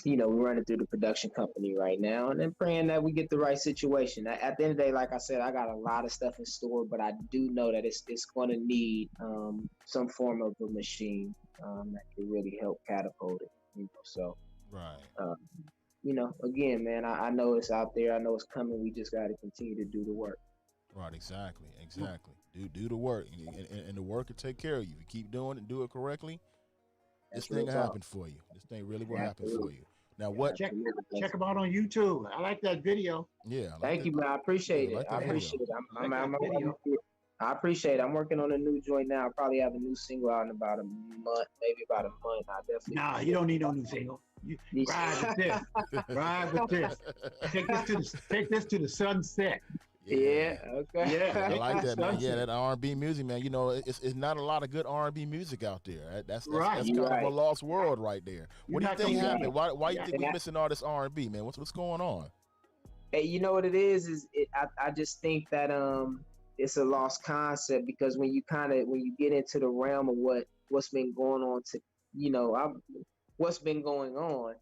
We're running through the production company right now, and then praying that we get the right situation. At the end of the day, like I said, I got a lot of stuff in store, but I do know that it's going to need some form of a machine that can really help catapult it. So right. Again, man, I know it's out there. I know it's coming. We just got to continue to do the work. Right, exactly. Do the work, and the work will take care of you. If you keep doing it, do it correctly, this thing will happen for you. This thing really will happen for you. Now, what? Check them out on YouTube. I like that video. Yeah. Thank you, man. I appreciate it. I appreciate it. I appreciate it. I'm working on a new joint now. I'll probably have a new single out in about a month, maybe about a month. I definitely. Nah, you don't need no new single. You ride with this. Ride with this. Take this to the sunset. Yeah. Okay. Yeah. I like that, man. Yeah, that R&B music, man. You know, it's not a lot of good R&B music out there. That's right. That's kind of a lost world right there. What do you think happened? Why you think we're missing all this R&B, man? What's going on? Hey, you know what it is? I just think that it's a lost concept, because when you get into the realm of what's been going on what's been going on,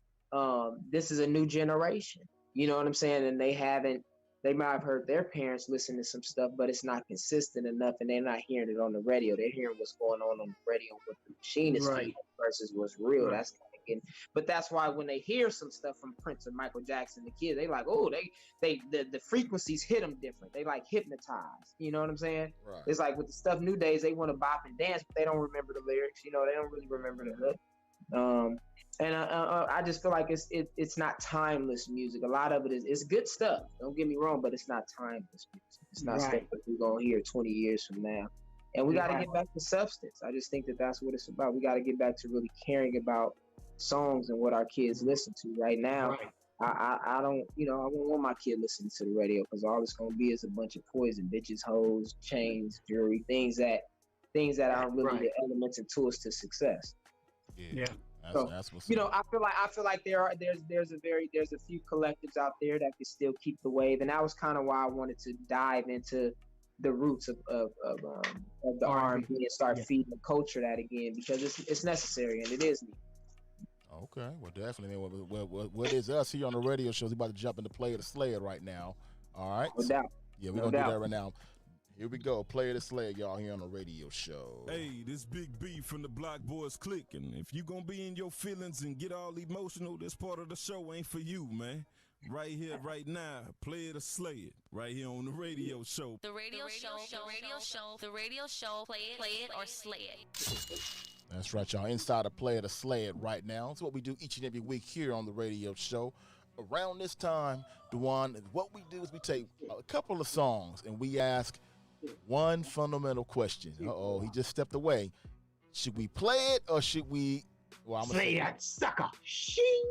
this is a new generation. You know what I'm saying? And they might have heard their parents listen to some stuff, but it's not consistent enough, and they're not hearing it on the radio. They're hearing what's going on the radio, what the machine is feeding versus what's real. Right. That's kind of getting, but that's why when they hear some stuff from Prince or Michael Jackson, the kids, they like, oh, the frequencies hit them different. They like hypnotized. You know what I'm saying? Right. It's like with the stuff nowadays, they want to bop and dance, but they don't remember the lyrics. You know, they don't really remember the hook. And I just feel like it's not timeless music. A lot of it is good stuff. Don't get me wrong, but it's not timeless music. It's not stuff that we're gonna hear 20 years from now. And we got to get back to substance. I just think that that's what it's about. We got to get back to really caring about songs and what our kids listen to. Right now, I don't want my kid listening to the radio, because all it's gonna be is a bunch of poison, bitches, hoes, chains, jewelry, things that aren't really the elements and tools to success. Yeah. That's what's I feel like there's a few collectives out there that can still keep the wave, and that was kind of why I wanted to dive into the roots of the R&B and start feeding the culture that again, because it's necessary and it is needed. Okay, well, definitely, man. What is us here on the radio show is about to jump into Play the Slayer right now. All right? No doubt. Yeah, we're going to do that right now. Here we go. Play the Slayer, y'all, here on the radio show. Hey, this Big B from the Block Boys Click, and if you going to be in your feelings and get all emotional, this part of the show ain't for you, man. Right here, right now, Play it or slay it. Right here on the radio show. The radio show, play it or slay it. That's right, y'all. Inside of Play it or slay it right now. That's what we do each and every week here on the radio show. Around this time, Dewan, what we do is we take a couple of songs and we ask one fundamental question. Uh-oh, he just stepped away. Should we play it or should we... Well, I'm gonna play that sucker.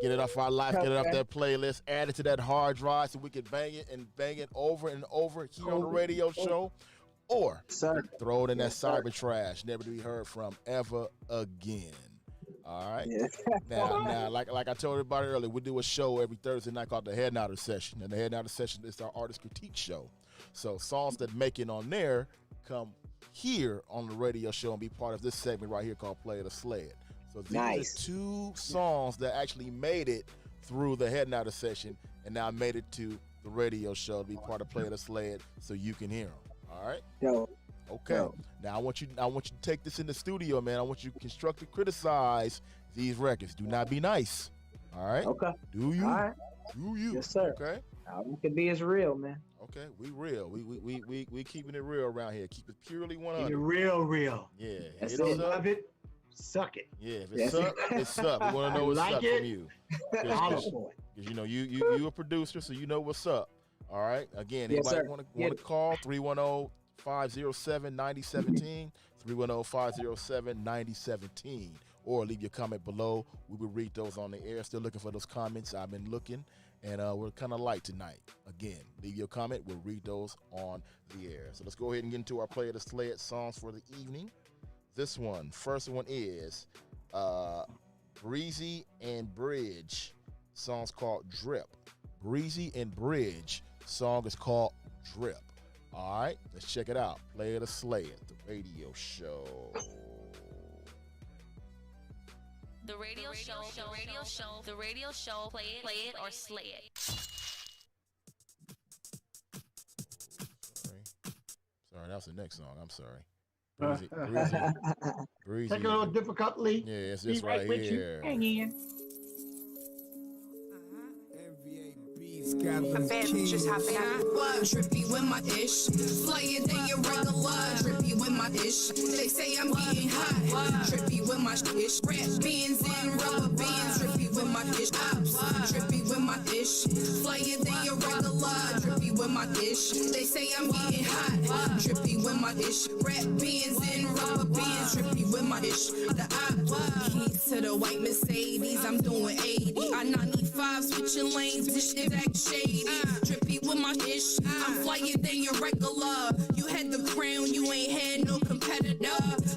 Get it off our life, get it off that playlist, add it to that hard drive so we can bang it over and over here on the radio show. Or throw it in that cyber trash, never to be heard from ever again. All right. Yeah. Now, like I told everybody earlier, we do a show every Thursday night called the Head Nodder Session, and the Head Nodder Session is our artist critique show. So songs that make it on there come here on the radio show and be part of this segment right here called Play It or Slay It. So these are two songs that actually made it through the Head Nodder Session and now made it to the radio show to be part of Play It or Slay It, so you can hear them. All right. Okay. Now I want you to take this in the studio, man. I want you to constructively criticize these records. Do not be nice. All right. Okay. Do you? All right. Do you? Yes, sir. Okay. We can be as real, man. Okay, we real. We keeping it real around here. Keep it purely 100. Keep it real. Yeah. That's it. Love it. Suck it. Yeah. If it's up, it's up. We want to know what's up from you. Because you know you a producer, so you know what's up. All right. Again, anybody want to call 310-507-9017, 310-507-9017, or leave your comment below. We will read those on the air. Still looking for those comments. I've been looking, and we're kind of light tonight. Again, leave your comment. We'll read those on the air. So let's go ahead and get into our Play It or Slay It songs for the evening. First one is Breezy and Bridge. Song's called Drip. Breezy and Bridge. Song is called Drip. All right, let's check it out. Play It or Slay It, the radio show. The radio show, play it or slay it. Sorry, that was the next song. I'm sorry. Breezy. Take a little difficultly. Yeah, it's this right here. Hang in. NBA Beats got Just hopping out. What? Drippy with my ish. Flyer than your regular. Drippy with my ish. They say I'm getting hot. Drippy with my ish. Red beans and rubber bands. Drippy with my ish. Drippy with my ish. Flyer than your regular. Drippy with my ish. They say I'm getting hot. Drippy with my ish. Red beans and rubber bands. Drippy with my ish. The keys to the white Mercedes. I'm doing 80. I 95 switching lanes. This shit act shady. Drippy with my ish. I'm flyer than your regular. You had the crown. You ain't had no competitor.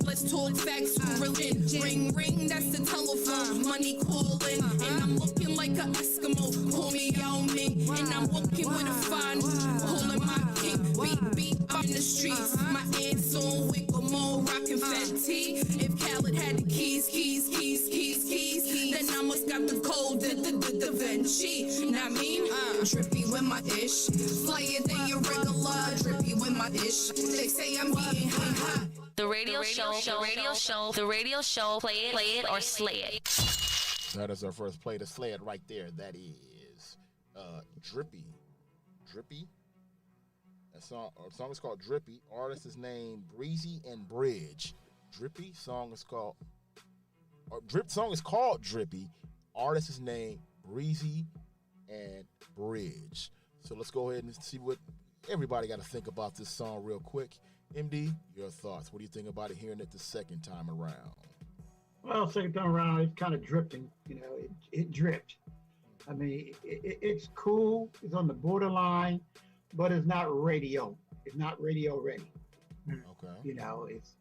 Let's talk facts for religion. Ring, ring, that's the telephone. Money calling. And I'm looking like a Eskimo. Call me Yao Ming. And I'm walking with a fine. Pulling my king. Beat, beat up in the streets. My aunt's on wiggle mode. Rockin' Fenty. If Khaled had the keys, then I must got the code. Da Vinci. Now I mean, drippy with my ish. Flyer than your regular. Drippy with my ish. They say I'm getting hot. The radio show, the radio show, play it or slay it. That is our first play to slay it right there. That is Drippy. Drippy. That song is called Drippy. Artist is named Breezy and Bridge. Drippy song is called Drippy. Artist is named Breezy and Bridge. So let's go ahead and see what everybody got to think about this song real quick. MD, your thoughts. What do you think about it hearing it the second time around? Well, second time around, it's kind of drifting. You know, it dripped. I mean, it's cool. It's on the borderline, but it's not radio. It's not radio ready. Okay. You know, it's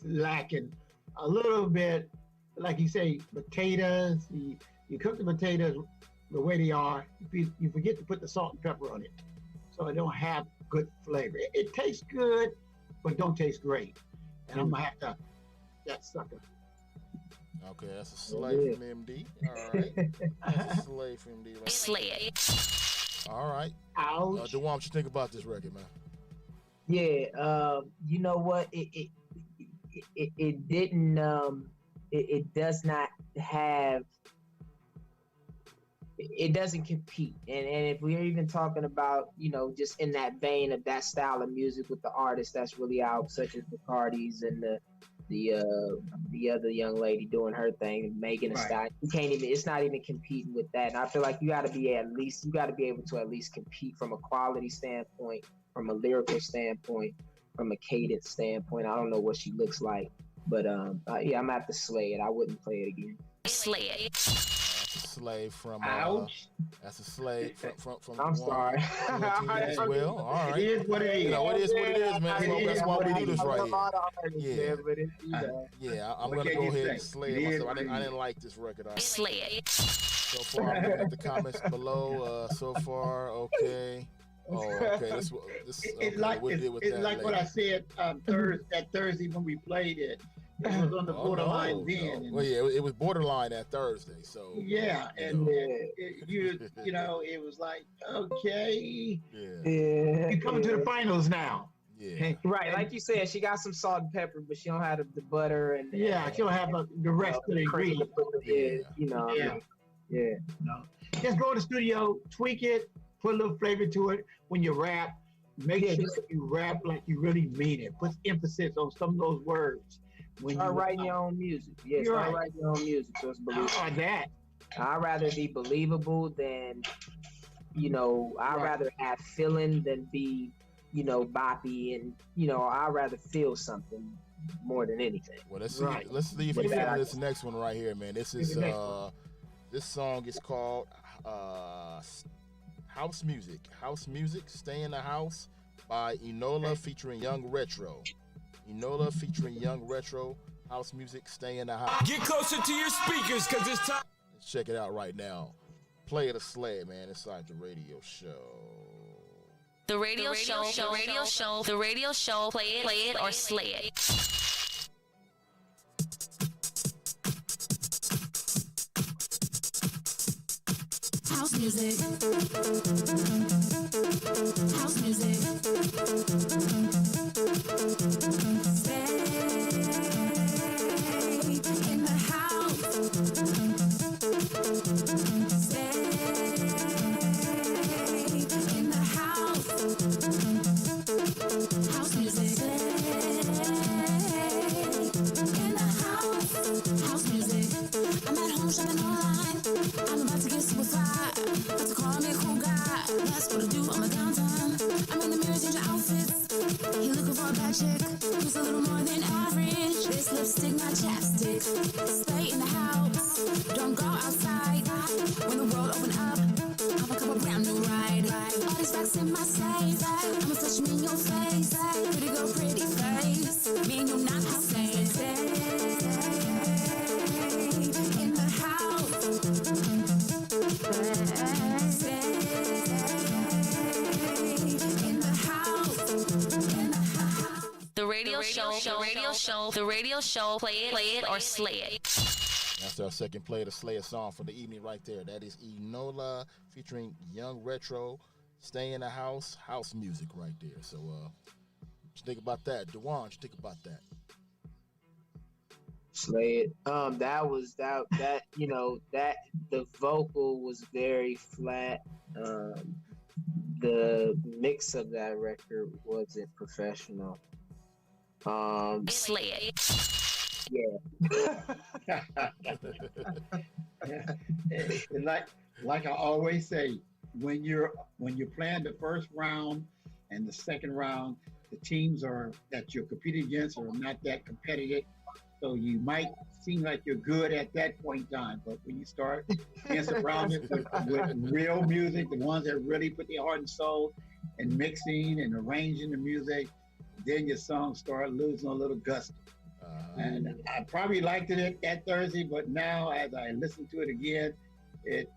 lacking a little bit. Like you say, potatoes. You cook the potatoes the way they are. You forget to put the salt and pepper on it, so it don't have good flavor. It tastes good, but don't taste great. And I'm gonna have to that sucker. Okay, that's a slay from MD. All right, that's a slay from MD. Right? Slay it. All right. Ouch. DeJuan, what you think about this record, man? Yeah, you know what? It didn't. It does not have. It doesn't compete, and if we're even talking about, you know, just in that vein of that style of music with the artists that's really out, such as the Cardis and the other young lady doing her thing, Megan Thee Stallion, you can't even. It's not even competing with that. And I feel like you got to be able to at least compete from a quality standpoint, from a lyrical standpoint, from a cadence standpoint. I don't know what she looks like, but yeah, I'm gonna have to slay it. I wouldn't play it again. Slay it. That's a slay from. That's a slay from. I'm sorry. As well. All right. It is what it is. You know, it is what it is, man. That's why we do this right here. Yeah. I'm gonna go ahead and slay it myself. I didn't like this record. Slay it. So far, I'm looking at the comments below. So far, okay. Oh, okay. This okay. It's like what I said Thursday when we played it. It was on the borderline then. No. Well, yeah, it was borderline that Thursday. So yeah, and you know, it was like, okay, you're coming to the finals now. Yeah, right. Like you said, she got some salt and pepper, but she don't have the butter and she don't have the rest of the ingredients. You know, No. Just go to the studio, tweak it, put a little flavor to it. When you rap, make sure you rap like you really mean it. Put emphasis on some of those words. When start writing your own music. Yeah, start writing your own music. So it's believable. Like that. I'd rather be believable than, you know, I'd rather have feeling than be, you know, boppy, and, you know, I'd rather feel something more than anything. Well, let's see if you feel this next one right here, man. This is this song is called House Music. House Music, Stay in the House by Enola featuring Young Retro. Enola featuring Young Retro. House Music, Stay in the House. Get closer to your speakers, because it's time. Let's check it out right now. Play it or slay it, man, inside the radio show. The radio show, play it or slay it. House music. House music. Stay in the house. Stay Looking for a bad chick who's a little more than average. This lipstick, not chapstick. Stay in the house, don't go outside. When the world open up, I'ma come a brand new ride. All these facts in my safe, I'ma touch them in your face. Pretty girl, pretty face. Me and you not the same. Stay in the house. Stay in the house. The radio show, play it or slay it. That's our second play to slay a song for the evening right there. That is Enola featuring Young Retro, Stay in the House music right there. So what you think about that? Dewan, what you think about that? Slay it. That was that you know, that the vocal was very flat. The mix of that record wasn't professional. Slay it. Yeah. like I always say, when you're playing the first round and the second round, the teams that you're competing against are not that competitive. So you might seem like you're good at that point in time, but when you start dancing around it with real music, the ones that really put their heart and soul in mixing and arranging the music, then your songs start losing a little gusto. And I probably liked it at Thursday, but now as I listen to it again, it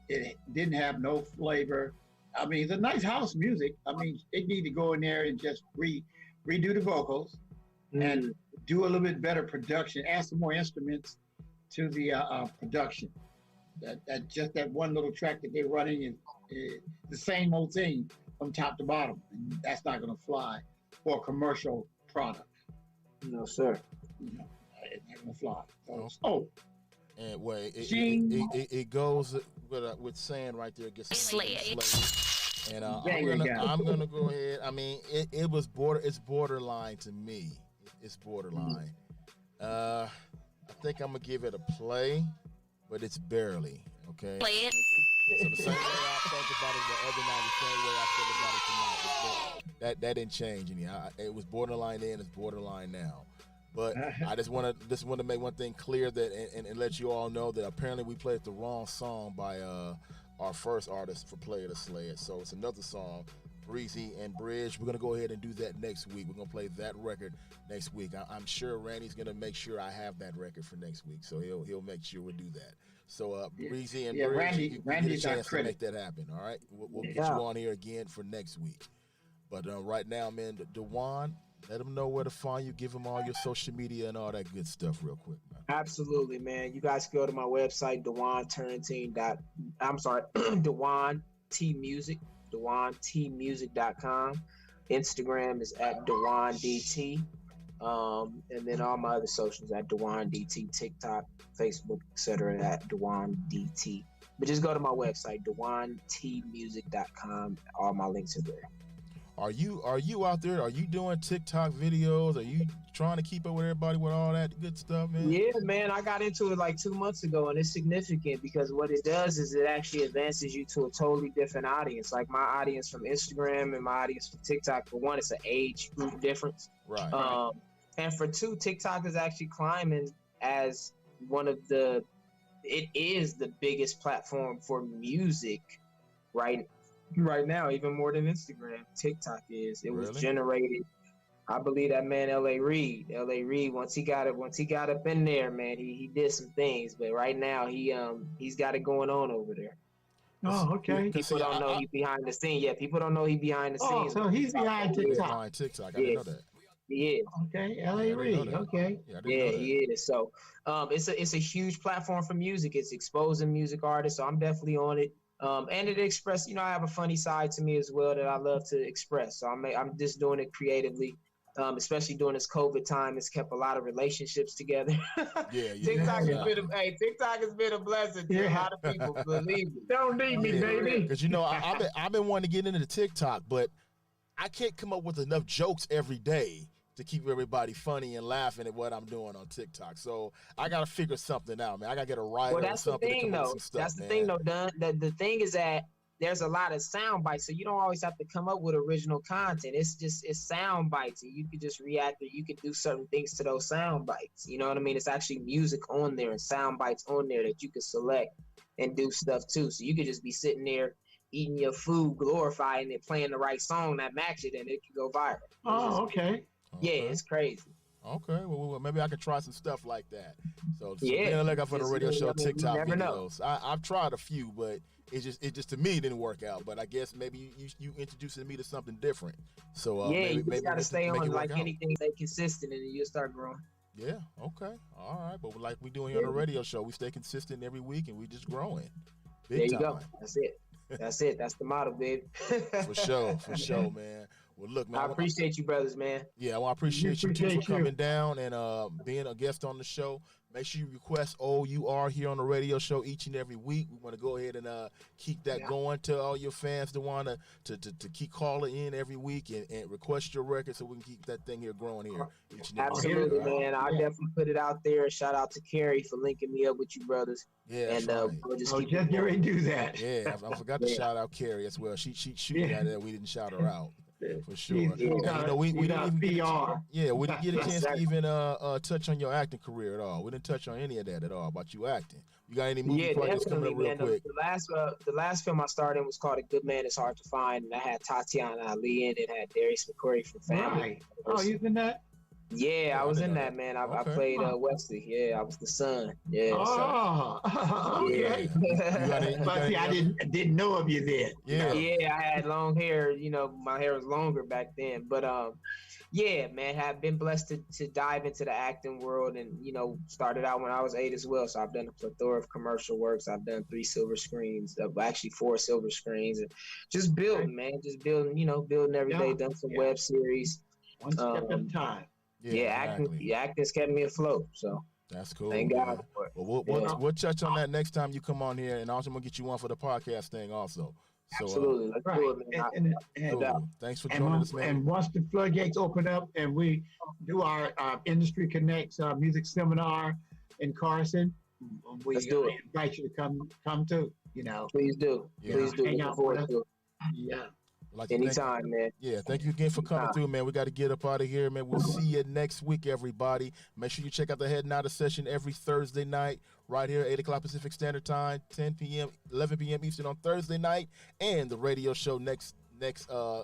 didn't have no flavor. I mean, it's a nice house music. I mean, they need to go in there and just redo the vocals and do a little bit better production, add some more instruments to the production. That one little track that they're running is the same old thing from top to bottom, and that's not going to fly for a commercial product. No, sir. You know, it's not going to fly. And it goes with saying right there, gets slay it. And I'm gonna go ahead. I mean, it's borderline to me. It's borderline. I think I'm gonna give it a play, but it's barely okay. Play it. So the same way I thought about it the other night, the same way I feel about it tonight. That didn't change any. It was borderline then. It's borderline now. But I just want to make one thing clear that and let you all know that apparently we played the wrong song by our first artist for Play It or Slay It. So it's another song, Breezy and Bridge. We're gonna go ahead and do that next week. We're gonna play that record next week. I'm sure Randy's gonna make sure I have that record for next week. So he'll make sure we do that. So Breezy and Bridge, Randy's get a chance to make that happen. All right, we'll get you on here again for next week. But right now, man, Dewan, let them know where to find you. Give them all your social media and all that good stuff real quick, man. Absolutely, man. You guys can go to my website, DewanTmusic.com. Instagram is at DewanDT. And then all my other socials at DewanDT, TikTok, Facebook, etc. at DewanDT. But just go to my website, DewanTmusic.com. All my links are there. Are you out there? Are you doing TikTok videos? Are you trying to keep up with everybody with all that good stuff, man? Yeah, man. I got into it like 2 months ago, and it's significant because what it does is it actually advances you to a totally different audience. Like my audience from Instagram and my audience from TikTok, for one, it's an age group difference. Right. And for two, TikTok is actually climbing as it is the biggest platform for music right now, even more than Instagram. TikTok is. It was generated. I believe that man L.A. Reid, once he got up in there, man, he did some things. But right now he's got it going on over there. Oh, okay. People don't know he's behind the scenes. Yeah, people don't know he's behind the scenes. So he's behind TikTok. Behind TikTok. I didn't know that. He is. Okay, L.A. Reid. Okay. Yeah, he is. So it's a huge platform for music. It's exposing music artists. So I'm definitely on it. And it express, I have a funny side to me as well that I love to express. So I'm just doing it creatively, especially during this COVID time. It's kept a lot of relationships together. TikTok has been a blessing to a lot of people. Believe me. Don't need me, baby. Because I've been wanting to get into TikTok, but I can't come up with enough jokes every day to keep everybody funny and laughing at what I'm doing on TikTok. So I got to figure something out, man. I got to get a writer or something to come up with some stuff, That's the thing, though, Don. The thing is that there's a lot of sound bites, so you don't always have to come up with original content. It's sound bites, and you could just react, or you could do certain things to those sound bites. You know what I mean? It's actually music on there and sound bites on there that you could select and do stuff too. So you could just be sitting there eating your food, glorifying it, playing the right song that match it, and it can go viral. Oh, okay. Yeah, it's crazy. Okay, well, maybe I could try some stuff like that. So Yeah, be on the lookout for the radio show you TikTok never know. videos. I've tried a few, but it just to me didn't work out. But I guess maybe you introducing me to something different. So Yeah, maybe you just gotta stay make on, it work like out. anything, stay consistent, and you'll start growing. Yeah. Okay. All right. But like we doing here on the radio show, we stay consistent every week, and we just growing. Big There you time. go. That's it. That's it. That's the motto, baby. For sure, man. Well, look, man. I appreciate you, brothers, man. Yeah, well, I appreciate you too Appreciate for you. coming down and being a guest on the show. Make sure you request OUR here on the radio show each and every week. We want to go ahead and keep that going to all your fans that want to keep calling in every week and request your record so we can keep that thing here growing here each and every Absolutely, week. man. I'll definitely put it out there. Shout out to Carrie for linking me up with you, brothers. Yeah, and that's right. we'll just Oh, keep just it get ready going. to do that. Yeah, I forgot to shout out Carrie as well. She shooting at it. We didn't shout her out. For sure. You And, got- we you didn't got even get a PR. chance, we didn't get a chance to Exactly. even touch on your acting career at all. We didn't touch on any of that at all about you acting. You got any movie Yeah, projects coming definitely, up real man. quick? The last film I starred in was called A Good Man Is Hard to Find, and I had Tatiana Ali in it, had Darius McCory from Family. Right. Oh, you in that? Yeah, I was in that, man. I Okay. played Wesley. Yeah, I was the son. Yeah. Oh, okay. But see, I didn't know of you then. Yeah. Yeah, I had long hair. You know, my hair was longer back then. But yeah, man, have been blessed to dive into the acting world, and started out when I was 8 as well. So I've done a plethora of commercial works. I've done 3 silver screens, actually 4 silver screens, and just building, man, building every day. Done some web series. One step at a time. Acting's kept me afloat. So that's cool. thank man. God for it. Well, we'll touch on that next time you come on here, and also I'm gonna get you on for the podcast thing also. So, Absolutely, let's do it, man. cool. Thanks for And joining us, man. And once the floodgates open up and we do our Industry Connects music seminar in Carson, we Let's do it. invite you to come too. Please do. Yeah. Please do. Hang Look out forward with us. to it. Yeah. Like to thank- Anytime, man. Yeah, thank you again for coming through, man. We got to get up out of here, man. We'll see you next week, everybody. Make sure you check out the Head Nada session every Thursday night, right here, 8 o'clock Pacific Standard Time, 10 p.m., 11 p.m. Eastern on Thursday night, and the radio show next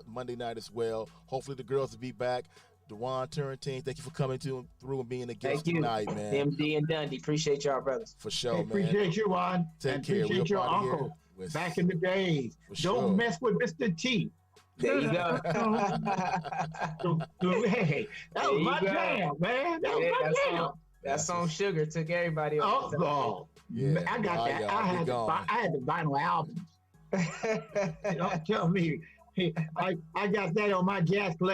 Monday night as well. Hopefully the girls will be back. Dewan Turrentine, thank you for coming through and being a guest Thank you, tonight, man. MD and Dundee. Appreciate y'all, brothers. For sure, man. Appreciate you, Juan. Take and care. appreciate We're your up outta here uncle with- back in the days. For sure. Don't mess with Mr. T. There you go. Hey, that There was you my go. jam, man. That was Yeah, my jam. that song Sugar took everybody off. Oh, Yeah, I got my that. God, I we gone. had the vinyl albums. Don't tell me. I got that on my jazz collection.